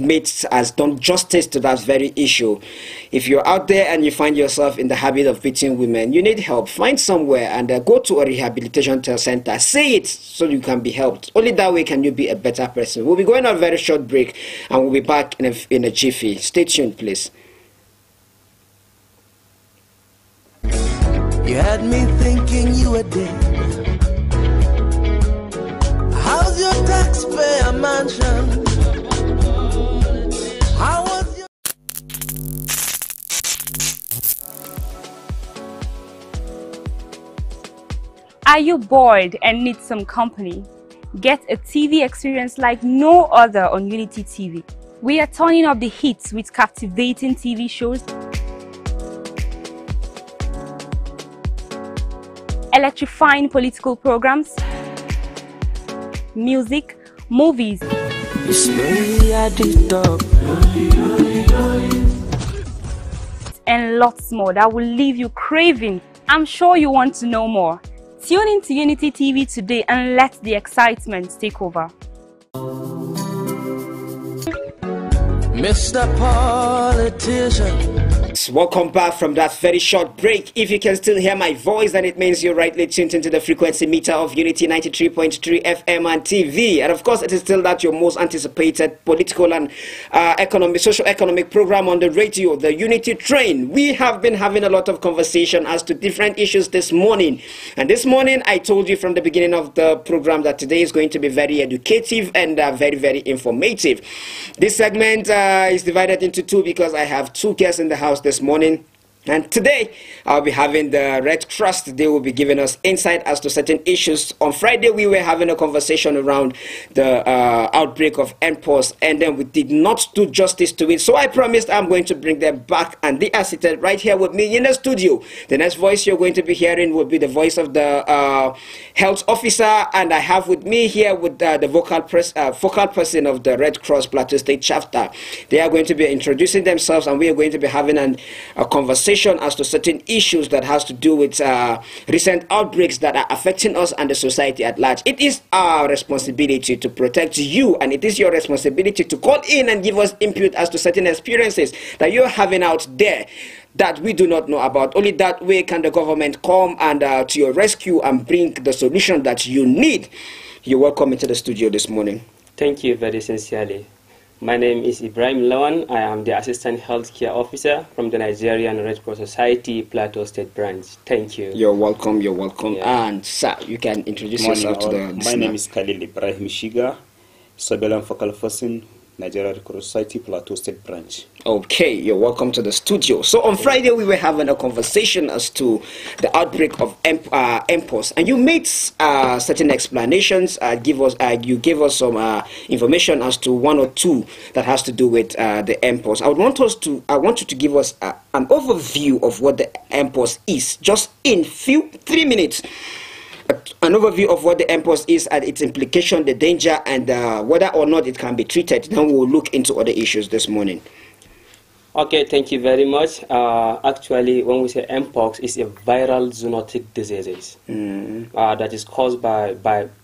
done justice to that very issue. If you're out there and you find yourself in the habit of beating women, you need help. Find somewhere and go to a rehabilitation center. Say it so you can be helped. Only that way can you be a better person. We'll be going on a very short break and we'll be back in a jiffy. Stay tuned, please. You had me thinking you were dead. How's your taxpayer mansion? How was your... Are you bored and need some company? Get a TV experience like no other on Unity TV. We are turning up the hits with captivating TV shows, electrifying political programs, music, movies, and lots more that will leave you craving. I'm sure you want to know more. Tune in to Unity TV today and let the excitement take over. Mr. Politician. Welcome back from that very short break. If you can still hear my voice, then it means you're rightly tuned into the frequency meter of Unity 93.3 FM and TV. And of course, it is still that your most anticipated political and socio-economic program on the radio, the Unity Train. We have been having a lot of conversation as to different issues this morning. And this morning, I told you from the beginning of the program that today is going to be very educative and very, very informative. This segment is divided into two because I have two guests in the house this morning. And today, I'll be having the Red Cross. They will be giving us insight as to certain issues. On Friday, we were having a conversation around the outbreak of MPOS, and then we did not do justice to it. So I promised I'm going to bring them back, and they are seated right here with me in the studio. The next voice you're going to be hearing will be the voice of the health officer, and I have with me here with the focal person of the Red Cross Plateau State Chapter. They are going to be introducing themselves, and we are going to be having a conversation as to certain issues that has to do with recent outbreaks that are affecting us and the society at large. It is our responsibility to protect you, and it is your responsibility to call in and give us input as to certain experiences that you're having out there that we do not know about. Only that way can the government come and to your rescue and bring the solution that you need. You're welcome into the studio this morning. Thank you very sincerely. My name is Ibrahim Lawan. I am the Assistant Healthcare Officer from the Nigerian Red Cross Society, Plateau State Branch. Thank you. You're welcome, you're welcome. Yeah. And sir, you can introduce yourself to the listener. My name is Khalil Ibrahim Shiga, Surveillance Focal Person, Nigerian Red Cross Society, Plateau State Branch. Okay, you're welcome to the studio. So on Friday, we were having a conversation as to the outbreak of MPOS, and you made certain explanations. You gave us some information as to one or two that has to do with the MPOS. I want you to give us an overview of what the MPOS is, just in 3 minutes. An overview of what the MPOS is and its implication, the danger, and whether or not it can be treated. Then we'll look into other issues this morning. Okay, thank you very much. Actually, when we say MPOX, it's a viral zoonotic disease that is caused by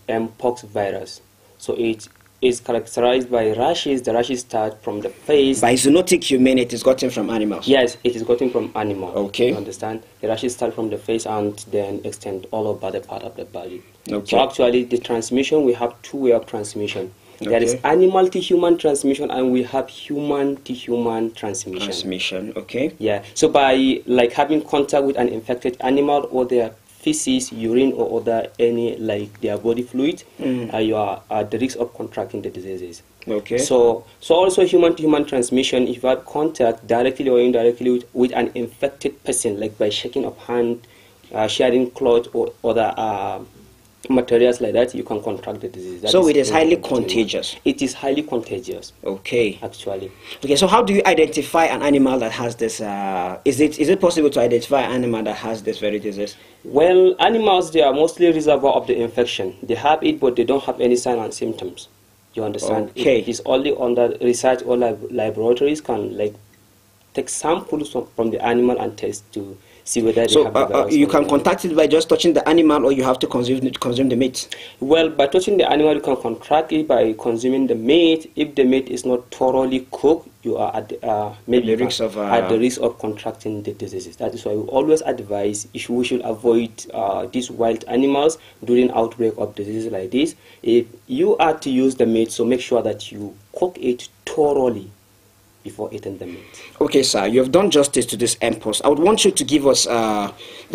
MPOX virus. So it is characterized by rashes. The rashes start from the face. By zoonotic, you mean it is gotten from animals? Yes, it is gotten from animals. Okay. You understand? The rashes start from the face and then extend all over the part of the body. Okay. So actually, the transmission, we have two ways of transmission. Okay. There is animal to human transmission, and we have human to human transmission. Okay. Yeah. So by like having contact with an infected animal or their feces, urine, or other their body fluid, you are at the risk of contracting the diseases. Okay. So also human to human transmission, if you have contact directly or indirectly with an infected person, like by shaking of hand, sharing cloth or other materials like that, you can contract the disease. So it is highly contagious. It is highly contagious. Okay. Actually. Okay. So how do you identify an animal that has this? Is it possible to identify an animal that has this very disease? Well, animals, they are mostly reservoir of the infection. They have it, but they don't have any signs and symptoms. You understand? Okay. It is only under research or laboratories can take samples from the animal and test to see whether they have the virus. You can contact it by just touching the animal, or you have to consume the meat? Well, by touching the animal, you can contract it by consuming the meat. If the meat is not thoroughly cooked, you are at the risk of contracting the diseases. That is why we always advise we should avoid these wild animals during outbreak of diseases like this. If you are to use the meat, so make sure that you cook it thoroughly before eating the meat. Okay, sir, you have done justice to this MPOS. I would want you to give us, there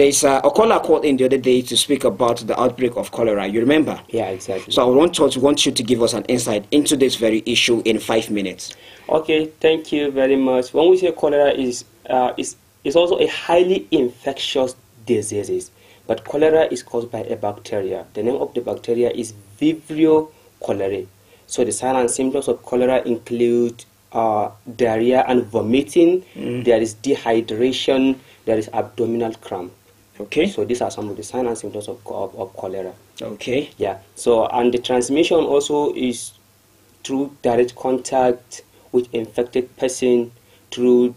is a caller called in the other day to speak about the outbreak of cholera. You remember? Yeah, exactly. So I want you to give us an insight into this very issue in 5 minutes. Okay, thank you very much. When we say cholera is also a highly infectious disease, but cholera is caused by a bacteria. The name of the bacteria is Vibrio cholerae. So the signs and symptoms of cholera include diarrhea and vomiting, there is dehydration, there is abdominal cramp. Okay. So these are some of the signs and symptoms of cholera. Okay. Yeah. So, and the transmission also is through direct contact with infected person, through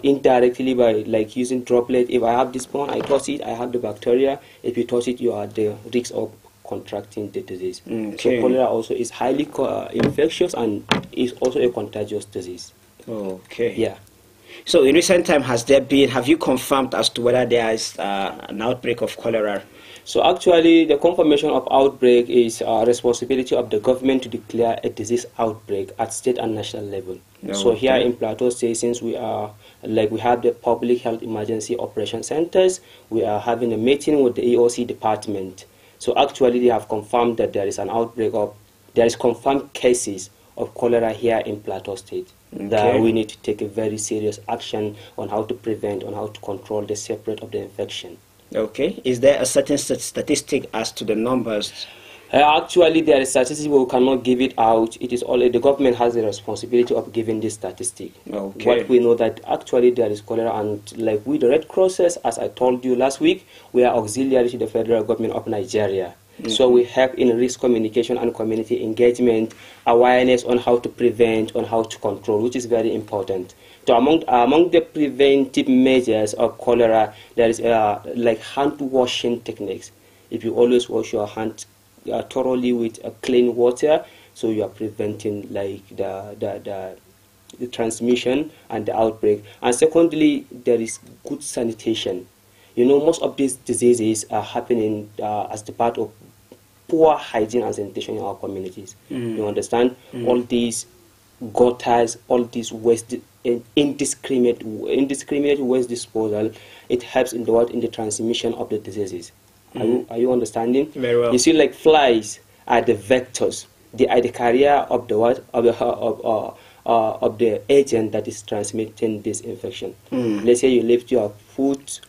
indirectly by like using droplet. If I have this bone, I touch it, I have the bacteria. If you touch it, you are at the risk of contracting the disease. Okay. So cholera also is highly infectious and is also a contagious disease. Okay. Yeah. So in recent time, have you confirmed as to whether there is an outbreak of cholera? So actually, the confirmation of outbreak is a responsibility of the government to declare a disease outbreak at state and national level. So here in Plateau State, since we have the public health emergency operation centers, we are having a meeting with the EOC department. So actually, they have confirmed that there is an outbreak there is confirmed cases of cholera here in Plateau State. That we need to take a very serious action on how to prevent, on how to control the spread of the infection. Okay. Is there a certain statistic as to the numbers? Actually, there is statistics, but we cannot give it out. It is only the government has the responsibility of giving this statistic. Okay. What we know that actually there is cholera, and like with the Red Crosses, as I told you last week, we are auxiliary to the federal government of Nigeria. So we help in risk communication and community engagement, awareness on how to prevent, on how to control, which is very important. So among the preventive measures of cholera, there is like hand washing techniques. If you always wash your hands thoroughly with clean water, so you are preventing like the transmission and the outbreak. And secondly, there is good sanitation. You know, most of these diseases are happening as the part of poor hygiene and sanitation in our communities. You understand? All these gutters, all these waste, indiscriminate waste disposal, it helps in the transmission of the diseases. Are you understanding? Very well. You see, like flies are the vectors. They are the carrier of the of the agent that is transmitting this infection. Let's say you lift your foot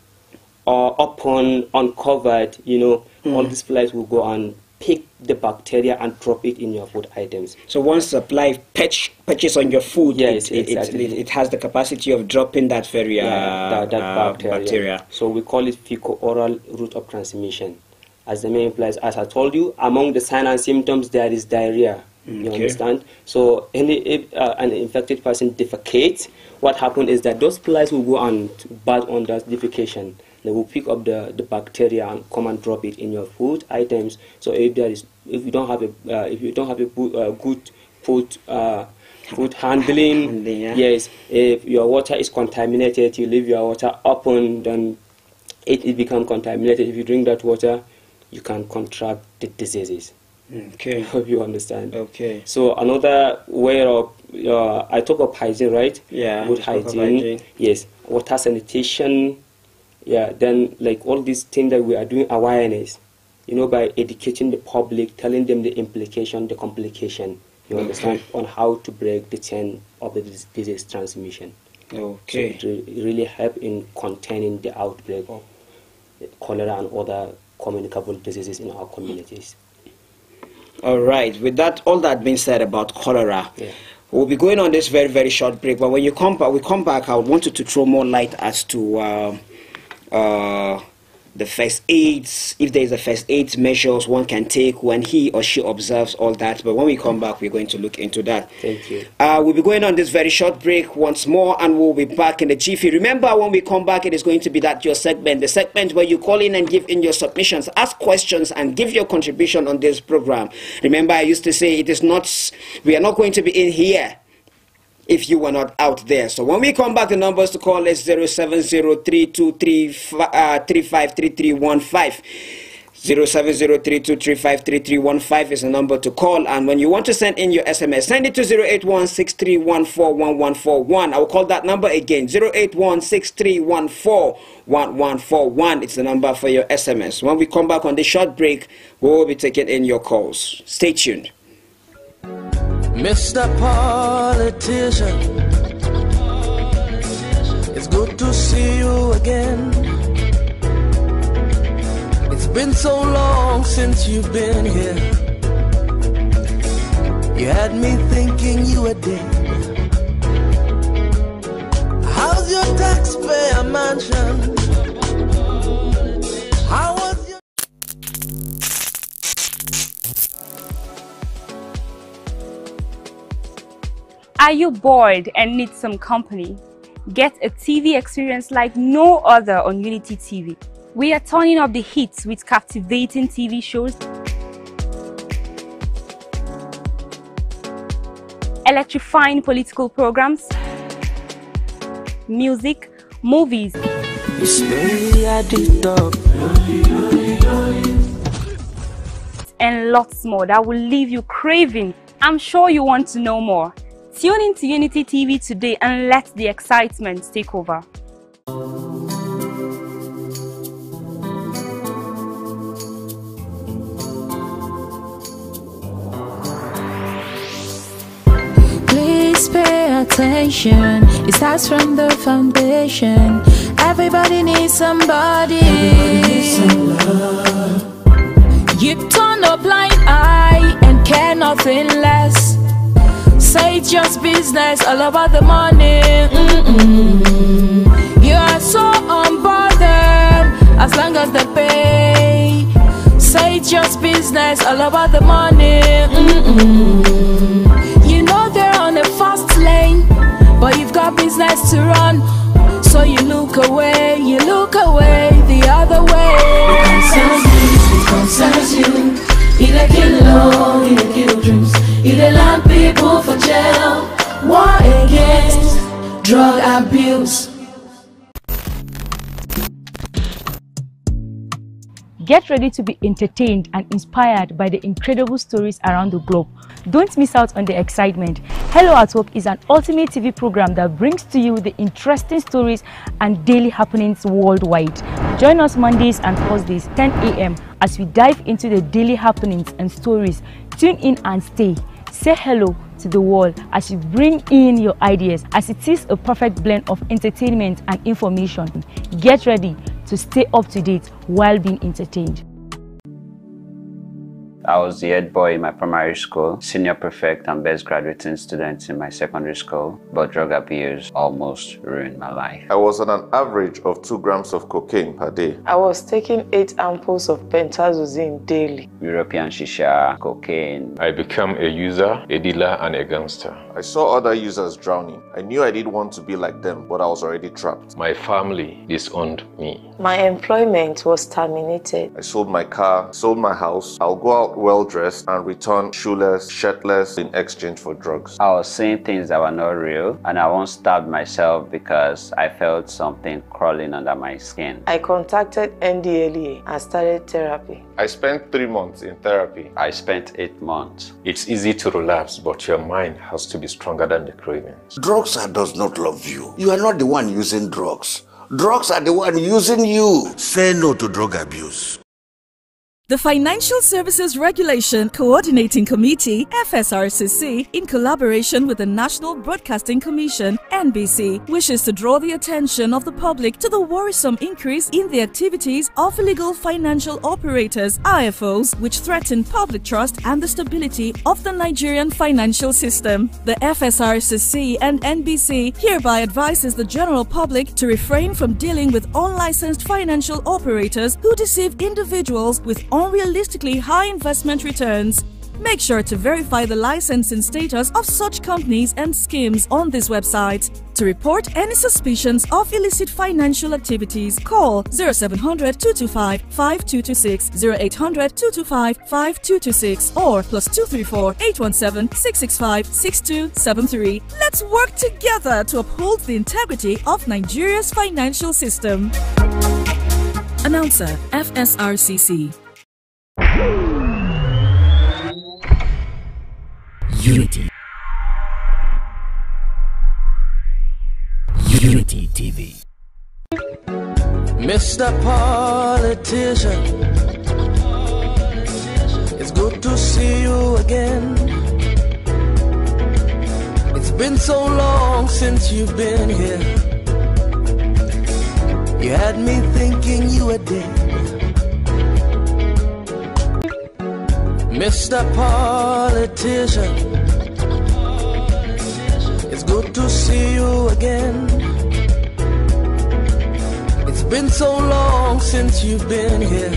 open, uncovered, you know, all these flies will go and pick the bacteria and drop it in your food items. So once a fly perches on your food, yes, it has the capacity of dropping that very that bacteria. So we call it fecal-oral route of transmission. As the name implies, as I told you, among the signs and symptoms there is diarrhea. You understand? So if an infected person defecates, what happens is that those flies will go and bat on that defecation. They will pick up the bacteria and come and drop it in your food items. So if you don't have a good food handling, yes, if your water is contaminated, you leave your water open, then it becomes contaminated. If you drink that water, you can contract the diseases. Okay. Hope you understand. Okay. So another way of I talk of hygiene, right? Yeah. Good hygiene. Yes. Water sanitation. Yeah. Then like all these things that we are doing awareness, you know, by educating the public, telling them the implication, the complication. You understand on how to break the chain of the disease transmission. Okay. So it really help in containing the outbreak of cholera and other communicable diseases in our communities. All right. With that, all that being said about cholera, we'll be going on this very, very short break. But when we come back, I want you to throw more light as to the first aids, if there is a first aid measures one can take when he or she observes all that. But when we come back, we're going to look into that. Thank you. We'll be going on this very short break once more, and we'll be back in the jiffy. Remember, when we come back, it is going to be your segment, the segment where you call in and give in your submissions, ask questions, and give your contribution on this program. Remember, I used to say we are not going to be in here if you were not out there. So when we come back, the numbers to call is 07032353315. 07032353315 is the number to call. And when you want to send in your SMS, send it to 08163141141. I will call that number again, 08163141141. It's the number for your SMS. When we come back on this short break, we will be taking in your calls. Stay tuned. Mr. Politician, it's good to see you again. It's been so long since you've been here. You had me thinking you were dead. How's your taxpayer mansion? How was your... Are you bored and need some company? Get a TV experience like no other on Unity TV. We are turning up the hits with captivating TV shows, electrifying political programs, music, movies, and lots more that will leave you craving. I'm sure you want to know more. Tune in to Unity TV today and let the excitement take over. Please pay attention. It starts from the foundation. Everybody needs somebody. You turn a blind eye and care nothing less. Say it's just business, all about the money. You are so unbothered as long as they pay. Say it's just business, all about the money. You know they're on a fast lane, but you've got business to run. So you look away the other way. It concerns you. It kill low, it kill dreams. It land people for jail. War against drug abuse. Get ready to be entertained and inspired by the incredible stories around the globe. Don't miss out on the excitement. Hello at Work is an ultimate TV program that brings to you the interesting stories and daily happenings worldwide. Join us Mondays and Thursdays 10 a.m. as we dive into the daily happenings and stories. Tune in and stay. Say hello to the world as you bring in your ideas, as it is a perfect blend of entertainment and information. Get ready to stay up to date while being entertained. I was the head boy in my primary school, senior prefect and best graduating student in my secondary school, but drug abuse almost ruined my life. I was on an average of 2 grams of cocaine per day. I was taking 8 ampoules of pentazosine daily. European shisha, cocaine. I became a user, a dealer, and a gangster. I saw other users drowning. I knew I didn't want to be like them, but I was already trapped. My family disowned me. My employment was terminated. I sold my car, sold my house. I'll go out well-dressed and return shoeless, shirtless in exchange for drugs. I was saying things that were not real, and I once stabbed myself because I felt something crawling under my skin. I contacted NDLEA and started therapy. I spent 3 months in therapy. I spent 8 months. It's easy to relapse, but your mind has to be stronger than the cravings. Drugs does not love you. You are not the one using drugs. Drugs are the one using you. Say no to drug abuse. The Financial Services Regulation Coordinating Committee, FSRCC, in collaboration with the National Broadcasting Commission, NBC, wishes to draw the attention of the public to the worrisome increase in the activities of illegal financial operators, IFOs, which threaten public trust and the stability of the Nigerian financial system. The FSRCC and NBC hereby advises the general public to refrain from dealing with unlicensed financial operators who deceive individuals with unrealistically high investment returns. Make sure to verify the licensing status of such companies and schemes on this website. To report any suspicions of illicit financial activities, call 0700 225 5226, 0800 225 5226, or +234 817 665 6273. Let's work together to uphold the integrity of Nigeria's financial system. Announcer, FSRCC. Unity. Unity TV. Mr. Politician, it's good to see you again. It's been so long since you've been here. You had me thinking you were dead. Mr. Politician, it's good to see you again. It's been so long since you've been here.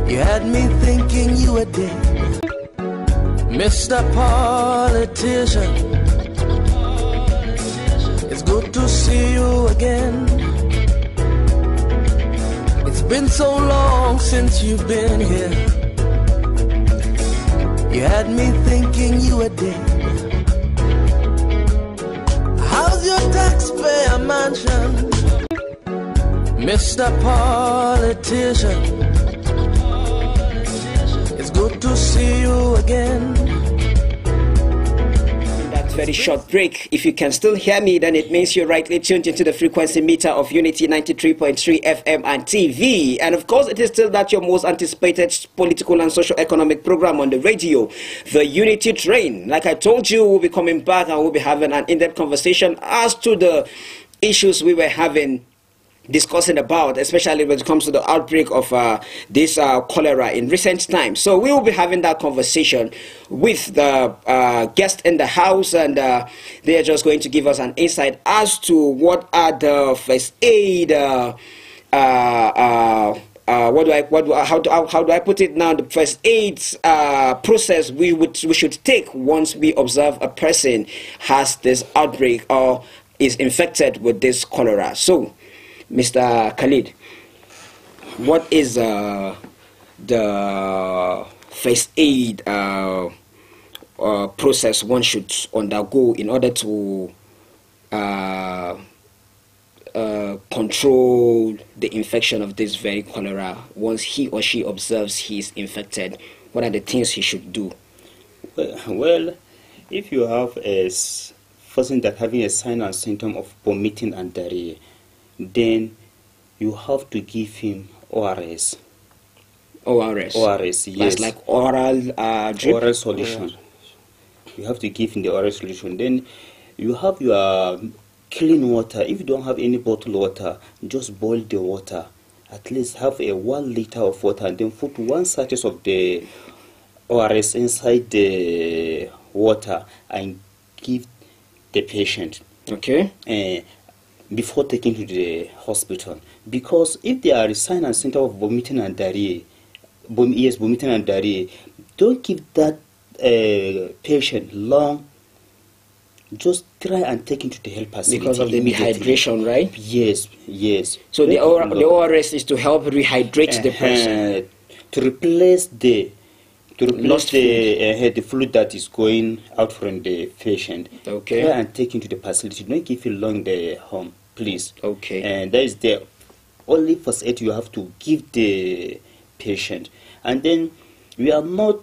You had me thinking you were dead. Mr. Politician, it's good to see you again. It's been so long since you've been here. You had me thinking you were dead. How's your mansion. Mr. Politician, it's good to see you again. Very short break. If you can still hear me, then it means you're rightly tuned into the frequency meter of Unity 93.3 FM and TV. And of course, it is still that your most anticipated political and socio-economic program on the radio, the Unity Train. Like I told you, we'll be coming back and we'll be having an in-depth conversation as to the issues we were discussing about, especially when it comes to the outbreak of this cholera in recent times. So we will be having that conversation with the guest in the house, and they are just going to give us an insight as to what are the first aid. How do I put it now? The first aid process we should take once we observe a person has this outbreak or is infected with this cholera. So, Mr. Khalid, what is the first aid process one should undergo in order to control the infection of this very cholera once he or she observes he is infected? What are the things he should do? Well, if you have a person that having a sign and symptom of vomiting and diarrhea, then you have to give him ORS. ORS? ORS, yes. That's like oral drip? Oral solution. You have to give him the oral solution. Then you have your clean water. If you don't have any bottled water, just boil the water. At least have a 1 liter of water and then put 1 sachet of the ORS inside the water and give the patient. Okay. Before taking to the hospital, because if there are signs and symptoms of vomiting and diarrhea, vomiting and diarrhea, don't give that patient long. Just try and take him to the health facility because of the dehydration, right? Yes, yes. So the ORS is to help rehydrate the person, to replace the fluid that is going out from the patient. Okay. Try and take him to the facility. Don't give him long the home, please. Okay. And that is the only first aid you have to give the patient. And then we are not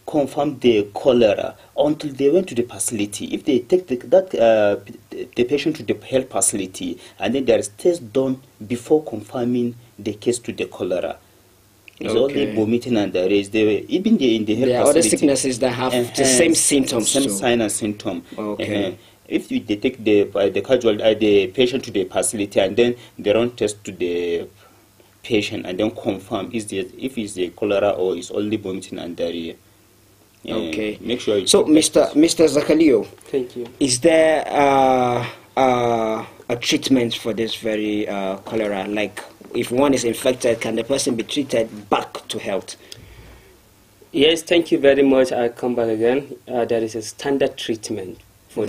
confirmed the cholera until they went to the facility. If they take the patient to the health facility, and then there is test done before confirming the case to the cholera. It's only vomiting and diarrhea. Even in the health facility, there are other sicknesses that have the same symptoms. Same sign and symptom. Okay. If they take the patient to the facility and then they run test to the patient and then confirm if it's the cholera or it's only vomiting and diarrhea. Okay. Make sure. So, Mr. Zakalio, thank you. Is there a treatment for this very cholera? Like, if one is infected, can the person be treated back to health? Yes, thank you very much. I come back again. There is a standard treatment for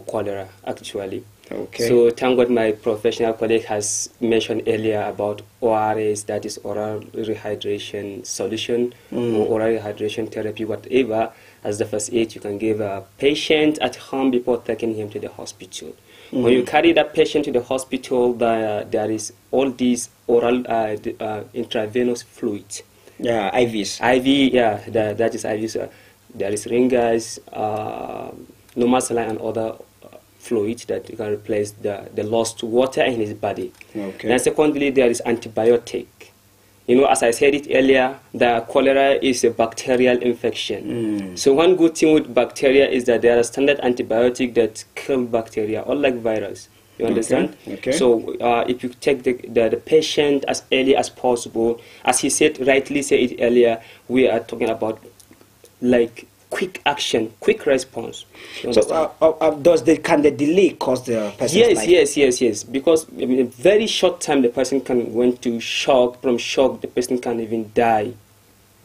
cholera, actually. Okay. So thank God my professional colleague has mentioned earlier about ORS, that is oral rehydration solution or oral rehydration therapy, whatever, as the first aid you can give a patient at home before taking him to the hospital. When you carry that patient to the hospital, there is all these oral intravenous fluid. Yeah, IVs. IV, yeah, that is IVs. There is ringas, normal saline and other fluids that you can replace the lost water in his body. Okay. And secondly, there is antibiotic. You know, as I said it earlier, the cholera is a bacterial infection. So one good thing with bacteria is that there are standard antibiotics that kill bacteria, unlike virus. You understand? Okay. So if you take the patient as early as possible, as he said, rightly said it earlier, we are talking about like quick action, quick response. So can the delay cause the person's life? Yes. Because in a very short time, the person can went to shock. From shock, the person can even die.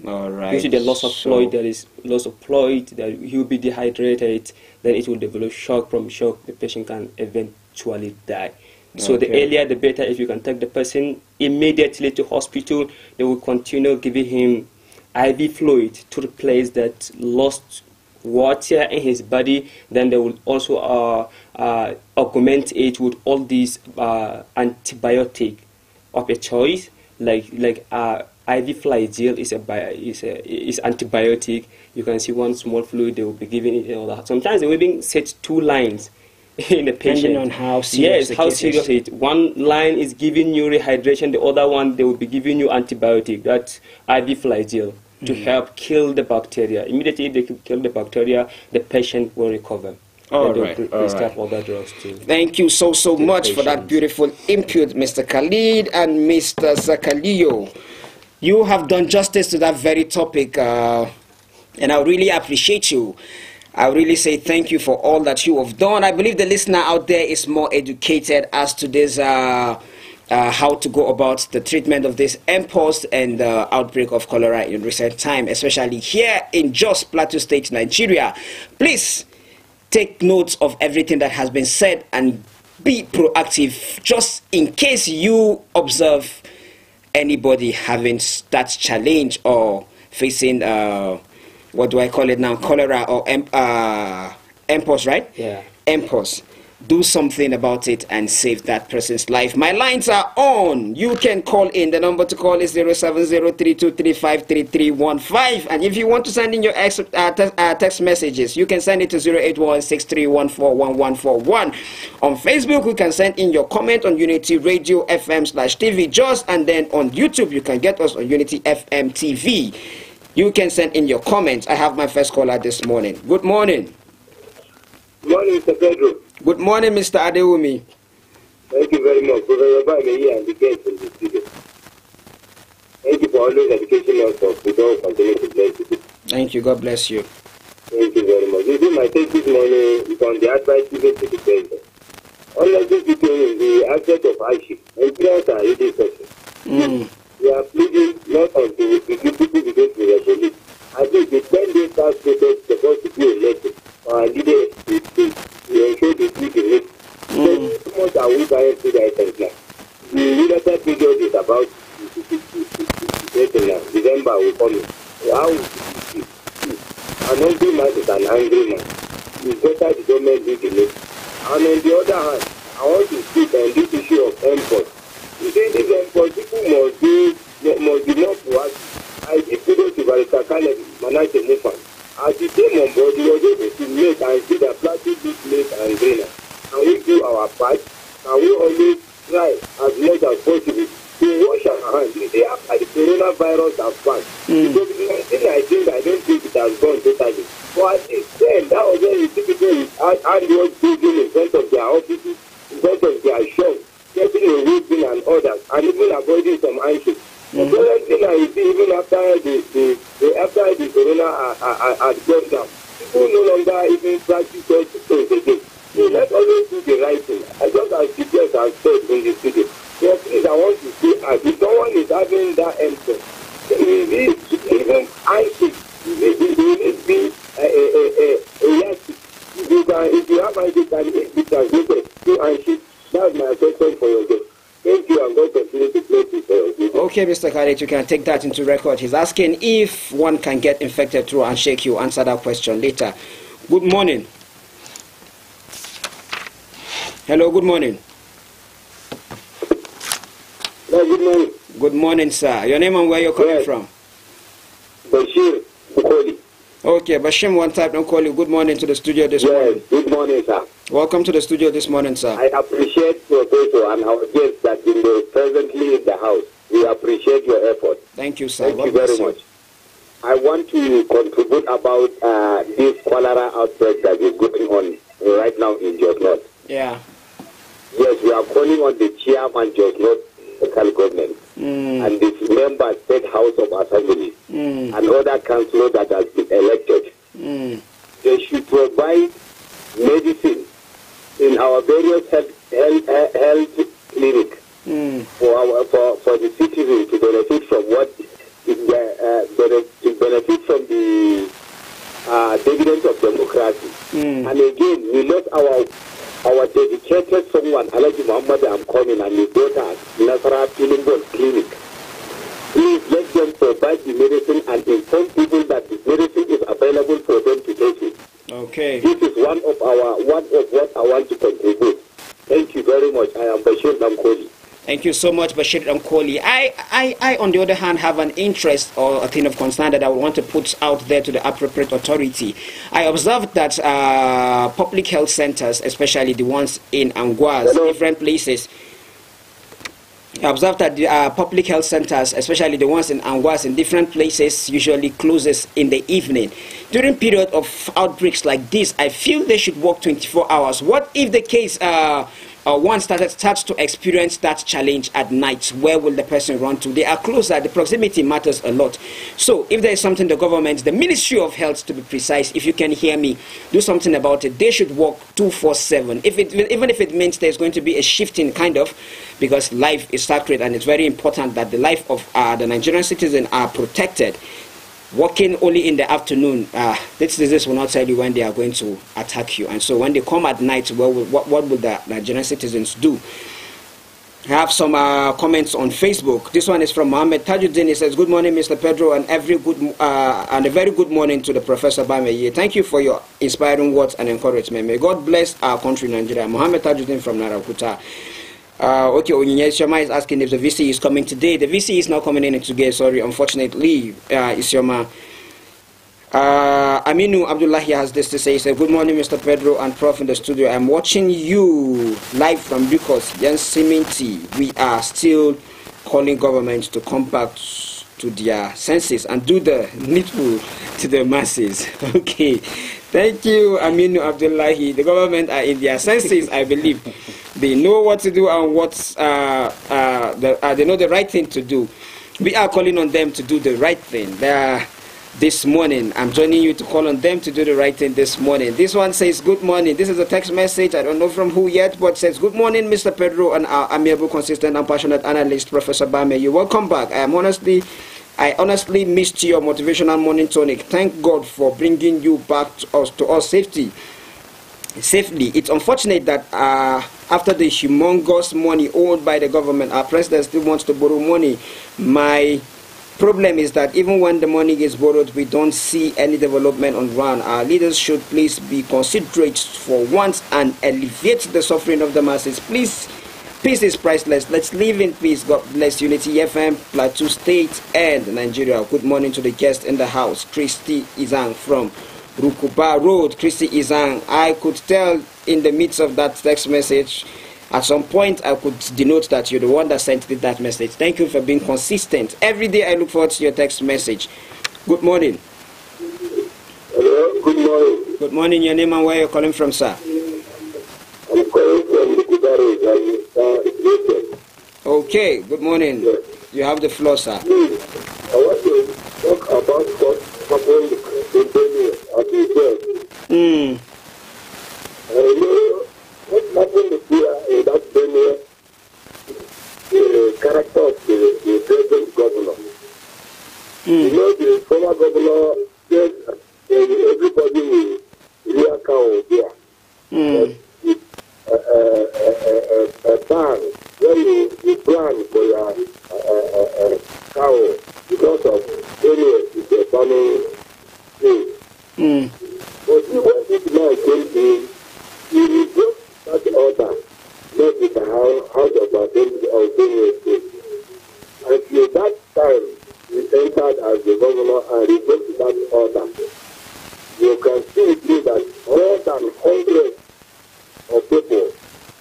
All right. Due to the loss of fluid, there is loss of fluid. That he will be dehydrated. Then it will develop shock. From shock, the patient can eventually die. So the earlier, the better. If you can take the person immediately to hospital, they will continue giving him IV fluid to replace that lost water in his body, then they will also augment it with all these antibiotic of a choice, like IV flagyl is antibiotic. You can see one small fluid they will be giving it and all that. Sometimes they will even set 2 lines in the patient. Depending on how serious serious it is. One line is giving you rehydration, the other one they will be giving you antibiotic, that's IV flagyl, to help kill the bacteria. Immediately if they kill the bacteria, the patient will recover. All right. Other drugs too. Thank you so much for that beautiful input, Mr. Khalid and Mr. Zakaliyo. You have done justice to that very topic, and I really appreciate you. I really say thank you for all that you have done. I believe the listener out there is more educated as to this, how to go about the treatment of this mpox and the outbreak of cholera in recent time, especially here in Jos, Plateau State, Nigeria. Please take note of everything that has been said and be proactive, just in case you observe anybody having that challenge or facing what do I call it now, cholera or mpox, right? Yeah, mpox. Do something about it and save that person's life. My lines are on. You can call in. The number to call is 07032353315. And if you want to send in your text messages, you can send it to 08163141141. On Facebook, you can send in your comment on Unity Radio FM/TV Jos, and then on YouTube, you can get us on Unity FM TV. You can send in your comments. I have my first caller this morning. Good morning. Good morning, Mr. Pedro. Good morning, Mr. Adewumi. Thank you very much. And the guests in the studio. Thank you for always educating us of the dog continuity. Thank you. God bless you. Thank you very much. This is my take this morning is on the advice given to the president. Unlike this between the aspect of hardship, Nigerians are really suffering. We are pleading not until we begin to begin to regulate. I think the 10-day task process is supposed to be elected. Our leaders we ensure the future. So much are we buying food items now? The related period is about December will come in. How is it? An angry man is an angry man. It's better the government do the next. And on the other hand, I want to speak on this issue of import. You see, this import, people must be not proactive. I give kudos to Barrister Kennedy, Manasseh Mufan. As he came on board, he was able to make and see the plastic displays and greener. Can we do our part? Can we always try as much as possible to wash our hands? You see, after the coronavirus has passed, because I think I don't think it has gone totally. But at least then, that was when you see people handwork building in front of their offices, in front of their shops, getting a whooping and others, and even avoiding some handshakes. The current thing I see, even after the corona had gone down, people no longer even practice those things again. So let's always do the right thing. I just as the guest has said in the studio. So please, I want to say, if someone is having that empty, even handshake, it will be elastic. If you have handshake and it is transmitted to handshake, that's my question for your guest. Thank you, and God continue to bless you for your good. Okay, Mr. Khalid, you can take that into record. He's asking if one can get infected through handshake. You answer that question later. Good morning. Hello, good morning. Hello, good morning. Good morning, sir. Your name and where you're calling from? Bashir Ukoli. Okay, Bashim, one type, don't call you. Good morning to the studio this morning. Good morning, sir. Welcome to the studio this morning, sir. I appreciate Professor and our guests that are presently in the house. We appreciate your effort. Thank you, sir. Thank you very much. I want to contribute about this cholera outbreak that is going on right now in Jos North. Yeah. Yes, we are calling on the chairman Jos North local government and the member state house of assembly and other councillors that has been elected. They should provide medicine in our various health clinic for the citizens to benefit from benefit from the dividends of democracy. And again, we lost our dedicated someone, Alaji Muhammad, I'm coming, and his daughter at Nasara Clinic. Please let them to buy the medicine and inform people that the medicine is available for them to take it. Okay. This is one of what I want to contribute. Thank you very much. I am Bashir Damkoli. Thank you so much, Bashir Damkoli. I, on the other hand, have an interest or a thing of concern that I would want to put out there to the appropriate authority. I observed that public health centers, especially the ones in Anguas, different places, I observed that the public health centers, especially the ones in Anguas, in different places, usually closes in the evening. During period of outbreaks like this, I feel they should work 24 hours. What if the case one starts to experience that challenge at night? Where will the person run to? They are closer. The proximity matters a lot. So if there is something the government, the Ministry of Health to be precise, if you can hear me, do something about it. They should work 24/7. Even if it means there's going to be a shifting kind of, because life is sacred and it's very important that the life of the Nigerian citizens are protected. Working only in the afternoon, this disease will not tell you when they are going to attack you. And so when they come at night, what will the Nigerian citizens do? I have some comments on Facebook. This one is from Mohammed Tajuddin. He says, good morning, Mr. Pedro, and a very good morning to the Professor Bameye. Thank you for your inspiring words and encouragement. May God bless our country, Nigeria. Mohammed Tajuddin from Narakuta. Okay, Isioma is asking if the VC is coming today. The VC is not coming in today, sorry, unfortunately, Isioma. Aminu Abdullahi has this to say. He said, good morning, Mr. Pedro and Prof in the studio. I'm watching you live from Bukos, Yansiminti. We are still calling government to come back to their senses and do the needful to the masses. Okay, thank you, Aminu Abdullahi. The government are in their senses, I believe. They know what to do and they know the right thing to do. We are calling on them to do the right thing. This morning, I'm joining you to call on them to do the right thing this morning. This one says, good morning. This is a text message. I don't know from who yet, but says, good morning, Mr. Pedro, and our amiable, consistent, and passionate analyst, Professor Bame. You welcome back. I honestly missed your motivational morning tonic. Thank God for bringing you back to us safely. It's unfortunate that after the humongous money owed by the government, our president still wants to borrow money. My problem is that even when the money is borrowed, we don't see any development on ground. Our leaders should please be considerate for once and alleviate the suffering of the masses. Please, peace is priceless. Let's live in peace. God bless Unity FM, Plateau State, and Nigeria. Good morning to the guest in the house, Christy Izang from Rukuba Road. Christy Izang, I could tell in the midst of that text message, at some point I could denote that you're the one that sent that message. Thank you for being consistent. Every day I look forward to your text message. Good morning. Hello, good morning. Good morning. Your name and where you're calling from, sir? I'm calling from Rukuba Road. Okay, good morning. Yes. You have the floor, sir. I want to talk about what happened in Benue at the what happened here in that Benue, the character of the present governor. You know, the former governor said everybody will react there. A ban when you plan for your cow because of Benue is a farming thing. But when this man came in, he revoked that order, not with the House of Assembly of Benue State. Until that time, he entered as the governor and revoked that order. You can still see that more than hundreds of people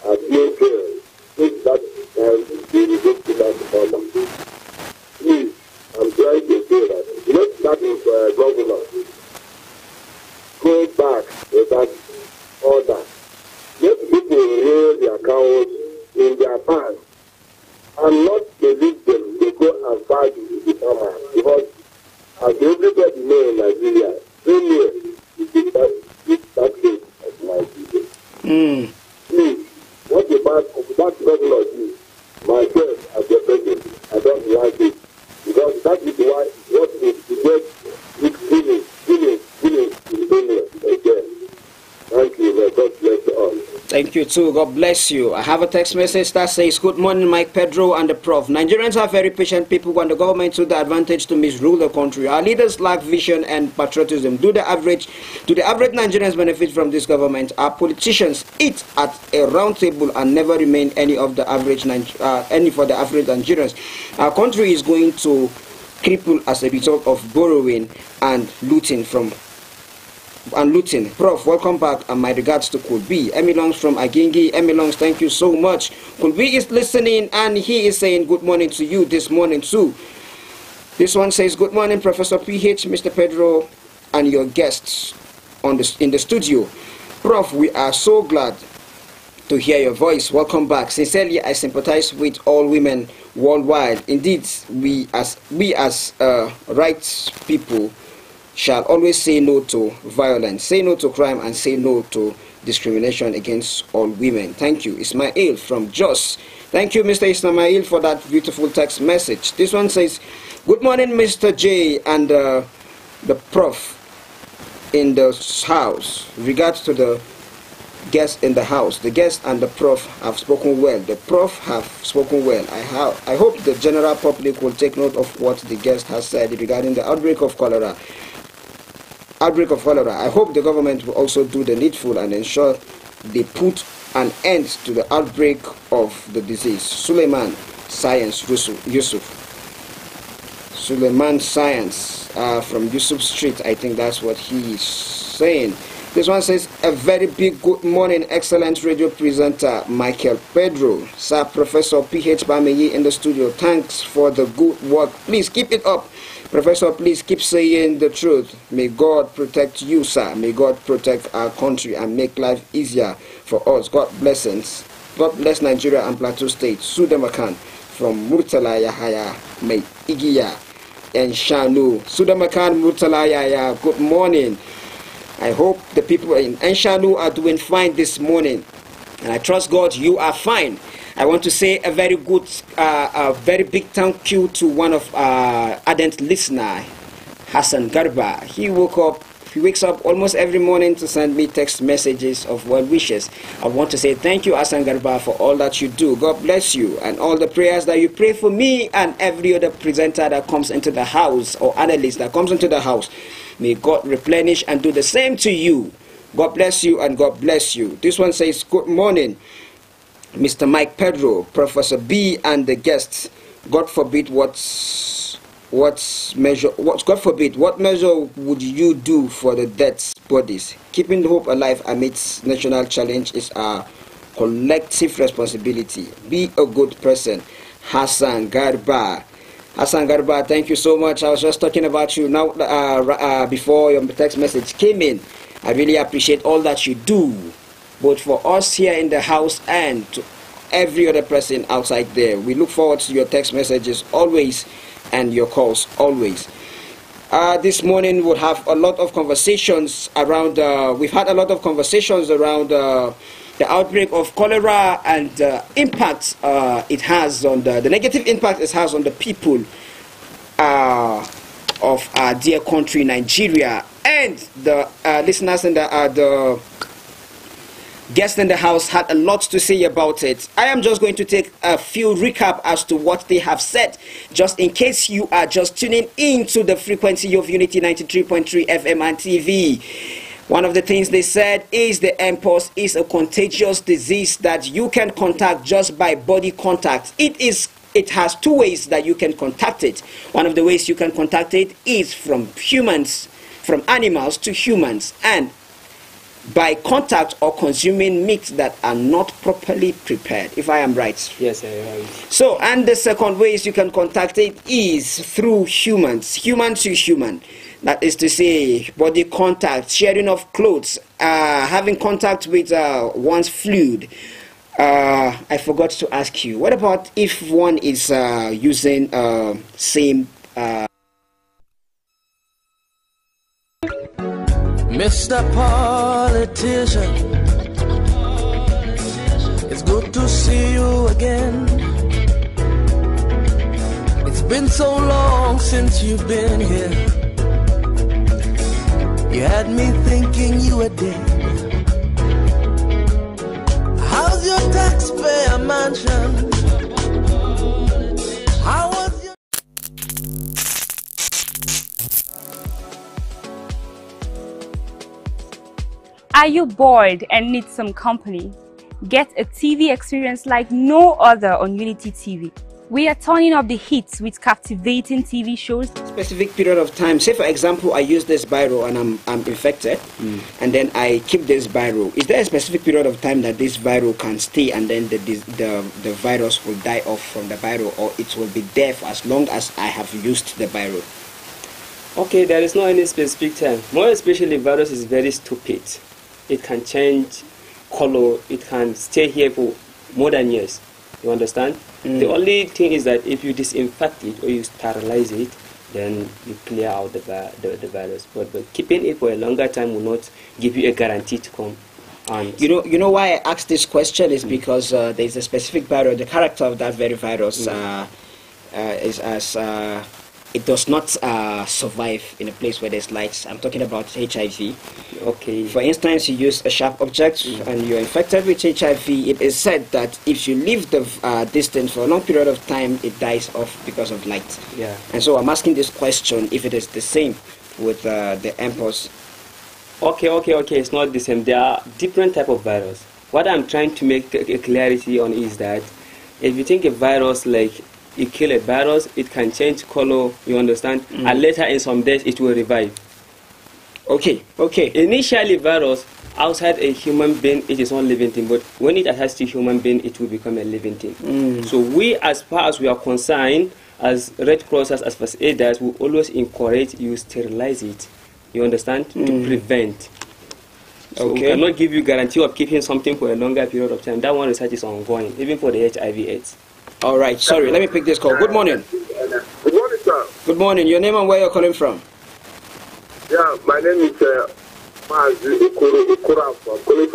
are being killed since that time he revoked that order. Please, I'm trying to say that let that governor go back to that order. Let people raise their cows in their pants and not believe them to go and fight the farmer. Because as everybody knows in Nigeria, Finai is that case of Nigeria. Please, what about that governor do? Myself as the president, I don't like it. Because that is why what is to get big feeling in Finai again. Thank you, God bless you all. Thank you too. God bless you. I have a text message that says, good morning, Mike, Pedro, and the Prof. Nigerians are very patient people when the government took the advantage to misrule the country. Our leaders lack vision and patriotism. Do the average Nigerians benefit from this government? Our politicians eat at a round table and never remain any for the average Nigerians. Our country is going to cripple as a result of borrowing and looting Prof, welcome back, and my regards to Kulbi. Emilongs from Agingi. Emilongs, thank you so much. Kulbi is listening and he is saying good morning to you this morning too. This one says, good morning, Professor PH, Mr. Pedro, and your guests in the studio. Prof, we are so glad to hear your voice. Welcome back. Sincerely, I sympathize with all women worldwide. Indeed, we as rights people shall always say no to violence, say no to crime, and say no to discrimination against all women. Thank you. Ismail from Jos. Thank you, Mr. Ismail, for that beautiful text message. This one says, good morning, Mr. J and the Prof in the house. Regards to the guests in the house. The guest and the Prof have spoken well. The Prof have spoken well. I hope the general public will take note of what the guest has said regarding the outbreak of cholera. I hope the government will also do the needful and ensure they put an end to the outbreak of the disease. Suleiman Science Yusuf. Suleiman Science from Yusuf Street. I think that's what he is saying. This one says, a very big good morning, excellent radio presenter, Michael Pedro. Sir Professor PH Bameyi in the studio. Thanks for the good work. Please keep it up. Professor, please keep saying the truth. May God protect you, sir. May God protect our country and make life easier for us. God blessings. God bless Nigeria and Plateau State. Sudamakan from Murtala Yahaya, May Igiya and Shanu. Sudamakan Murtala Yahaya, good morning. I hope the people in Enshanu are doing fine this morning. And I trust God you are fine. I want to say a very good, very big thank you to one of our ardent listener, Hassan Garba. He wakes up almost every morning to send me text messages of well wishes. I want to say thank you, Hassan Garba, for all that you do. God bless you, and all the prayers that you pray for me and every other presenter that comes into the house or analyst that comes into the house. May God replenish and do the same to you. God bless you and God bless you. This one says, good morning, Mr. Mike Pedro, Professor B, and the guests. God forbid what measure would you do for the dead bodies? Keeping hope alive amidst national challenge is our collective responsibility. Be a good person. Hassan Garba. Hassan Garba, thank you so much. I was just talking about you now before your text message came in. I really appreciate all that you do, both for us here in the house and to every other person outside there. We look forward to your text messages always and your calls always. This morning we'll have a lot of conversations around, we've had a lot of conversations around the outbreak of cholera and the impact it has on the negative impact it has on the people of our dear country, Nigeria, and the listeners and the guests in the house had a lot to say about it. I am just going to take a few recap as to what they have said, just in case you are just tuning into the frequency of Unity 93.3 FM and TV. One of the things they said is the mpox is a contagious disease that you can contact just by body contact. It has two ways that you can contact it. One of the ways you can contact it is from animals to humans, and by contact or consuming meats that are not properly prepared, if I am right. Yes, I am. So, and the second way you can contact it is through humans, human to human. That is to say, body contact, sharing of clothes, having contact with one's fluid. I forgot to ask you, what about if one is using same... Mr. Politician, it's good to see you again. It's been so long since you've been here. You had me thinking you were dead. mansion. How was your... Are you bored and need some company? Get a TV experience like no other on Unity TV. We are turning up the hits with captivating TV shows. Specific period of time. Say for example, I use this biro and I'm infected, and then I keep this biro. Is there a specific period of time that this biro can stay, and then the virus will die off from the biro, or it will be there for as long as I have used the biro? Okay, there is no any specific time. More especially, virus is very stupid. It can change color. It can stay here for more than years. You understand? The only thing is that if you disinfect it or you sterilize it, then you clear out the virus. But keeping it for a longer time will not give you a guarantee to come. And you know why I asked this question is because there is a specific virus. The character of that very virus is as it does not survive in a place where there's lights. I'm talking about HIV. Okay. For instance, you use a sharp object and you're infected with HIV. It is said that if you leave the distance for a long period of time, it dies off because of light. Yeah. And so I'm asking this question if it is the same with the mpox. Okay. It's not the same. There are different type of virus. What I'm trying to make a clarity on is that if you think a virus like you kill a virus, it can change color, you understand, and later in some days it will revive. Okay. Initially virus, outside a human being, it is not living thing, but when it attaches to human being, it will become a living thing. So we, as far as we are concerned, as Red Crossers, as first aiders, we always encourage you sterilize it, you understand, to prevent. So we cannot give you guarantee of keeping something for a longer period of time. That one research is ongoing, even for the HIV/AIDS. All right, sorry, let me pick this call. Good morning. Good morning, sir. Good morning. Your name and where you're calling from? Yeah, my name is Mazan Jiya. I'm calling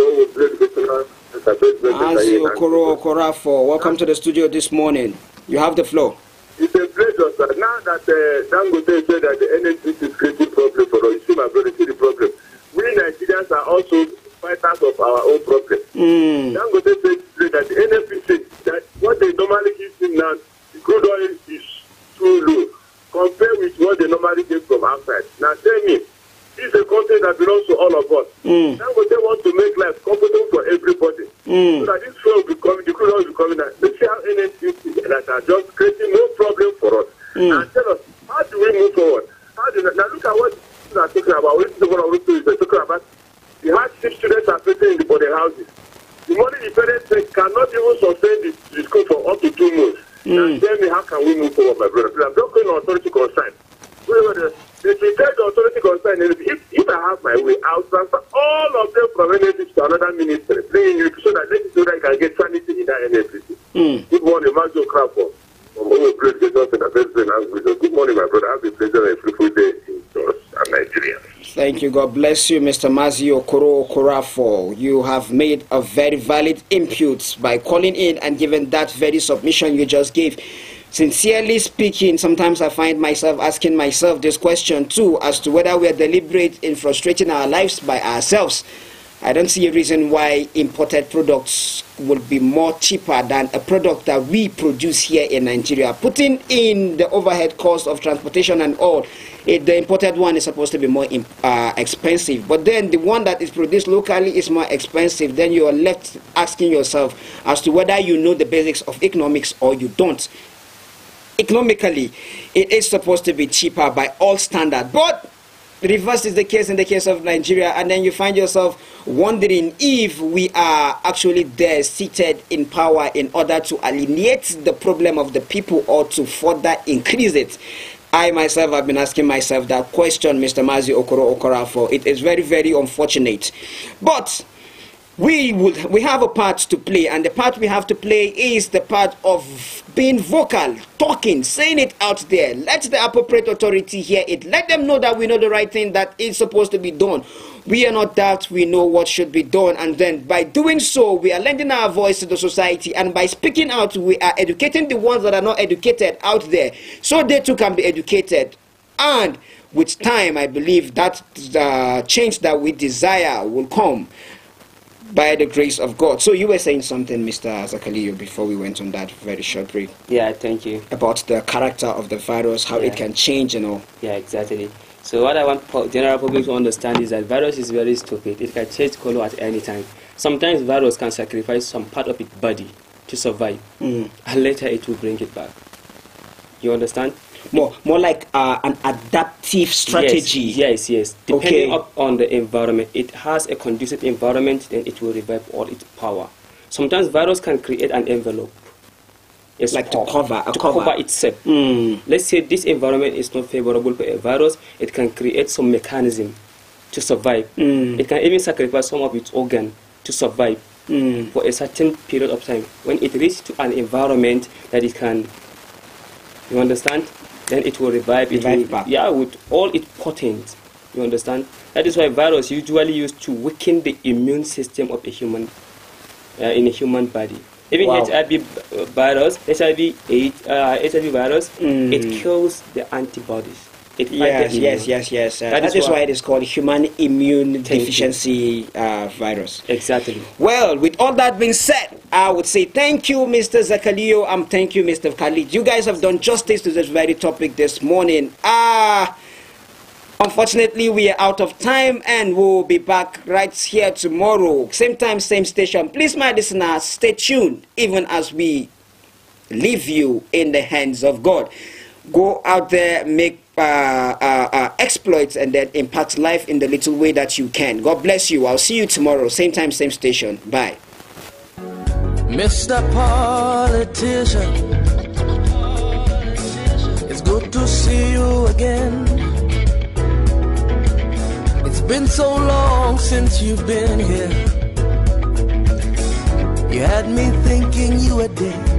from Mazan. Welcome to the studio this morning. You have the floor. It's a pleasure, sir. Now that Dangote said that the NHS is creating problem for us, you see my brother, see the problem. We Nigerians are also fighters of our own problem. Dangote said that the NFP that what they normally give him now, the crude oil is too low compared with what they normally get from outside. Now tell me, this is a country that belongs to all of us. Dangote wants to make life comfortable for everybody. So that this fuel will be coming, the crude oil will be coming. Let's see how NFP that are just creating no problem for us. And tell us, how do we move forward? Now look at what they are talking about. They're talking about the hardship students are facing for the houses. The money the parents cannot even sustain the school for up to 2 months. Now tell me, how can we move forward, my brother? I'm not going to authority concern. If you tell the authority concern, if I have my way, I'll transfer all of them from NFP to another ministry, so that legislature can get sanity in that NFP. Good morning, Masu Crawford. Good morning, my brother. Have a pleasure and fruitful day in Jos and Nigeria. Thank you. God bless you, Mr. Mazio Okorafo. You have made a very valid input by calling in and giving that very submission you just gave. Sincerely speaking, sometimes I find myself asking myself this question too, as to whether we are deliberate in frustrating our lives by ourselves. I don't see a reason why imported products will be more cheaper than a product that we produce here in Nigeria. Putting in the overhead cost of transportation and all, the imported one is supposed to be more expensive. But then the one that is produced locally is more expensive. Then you are left asking yourself as to whether you know the basics of economics or you don't. Economically, it is supposed to be cheaper by all standards. But the reverse is the case in the case of Nigeria, and then you find yourself wondering if we are actually there seated in power in order to alleviate the problem of the people or to further increase it. I myself have been asking myself that question, Mr. Mazi Okorafo. It is very, very unfortunate. But we have a part to play, and the part we have to play is the part of being vocal, talking, saying it out there. Let the appropriate authority hear it. Let them know that we know the right thing that is supposed to be done. We are not that we know what should be done, and then by doing so, we are lending our voice to the society, and by speaking out, we are educating the ones that are not educated out there, so they too can be educated. And with time, I believe that the change that we desire will come. by the grace of God. So you were saying something, Mr. Zakaliyo, before we went on that very short break. Yeah, thank you. About the character of the virus, how it can change and all. Yeah, exactly. So what I want general public to understand is that virus is very stupid. It can change color at any time. Sometimes virus can sacrifice some part of its body to survive, and later it will bring it back. You understand? More like an adaptive strategy. Yes. Depending on the environment, it has a conducive environment, then it will revive all its power. Sometimes virus can create an envelope. It's like to cover itself. Let's say this environment is not favorable for a virus, it can create some mechanism to survive. It can even sacrifice some of its organ to survive for a certain period of time. When it reaches to an environment that it can, you understand? Then it will revive back. Yeah, with all its potent. You understand? That is why virus usually used to weaken the immune system of a human, in a human body. Even HIV virus, HIV virus, it kills the antibodies. Yes. That is why it is called human immune deficiency virus. Exactly. Well, with all that being said, I would say thank you, Mr. Zakaliyo, and thank you, Mr. Khalid. You guys have done justice to this very topic this morning. Unfortunately, we are out of time, and we'll be back right here tomorrow. Same time, same station. Please, my listeners, stay tuned, even as we leave you in the hands of God. Go out there, make exploits, and then impact life in the little way that you can. God bless you. I'll see you tomorrow. Same time, same station. Bye. Mr. Politician, it's good to see you again. It's been so long since you've been here. You had me thinking you were dead.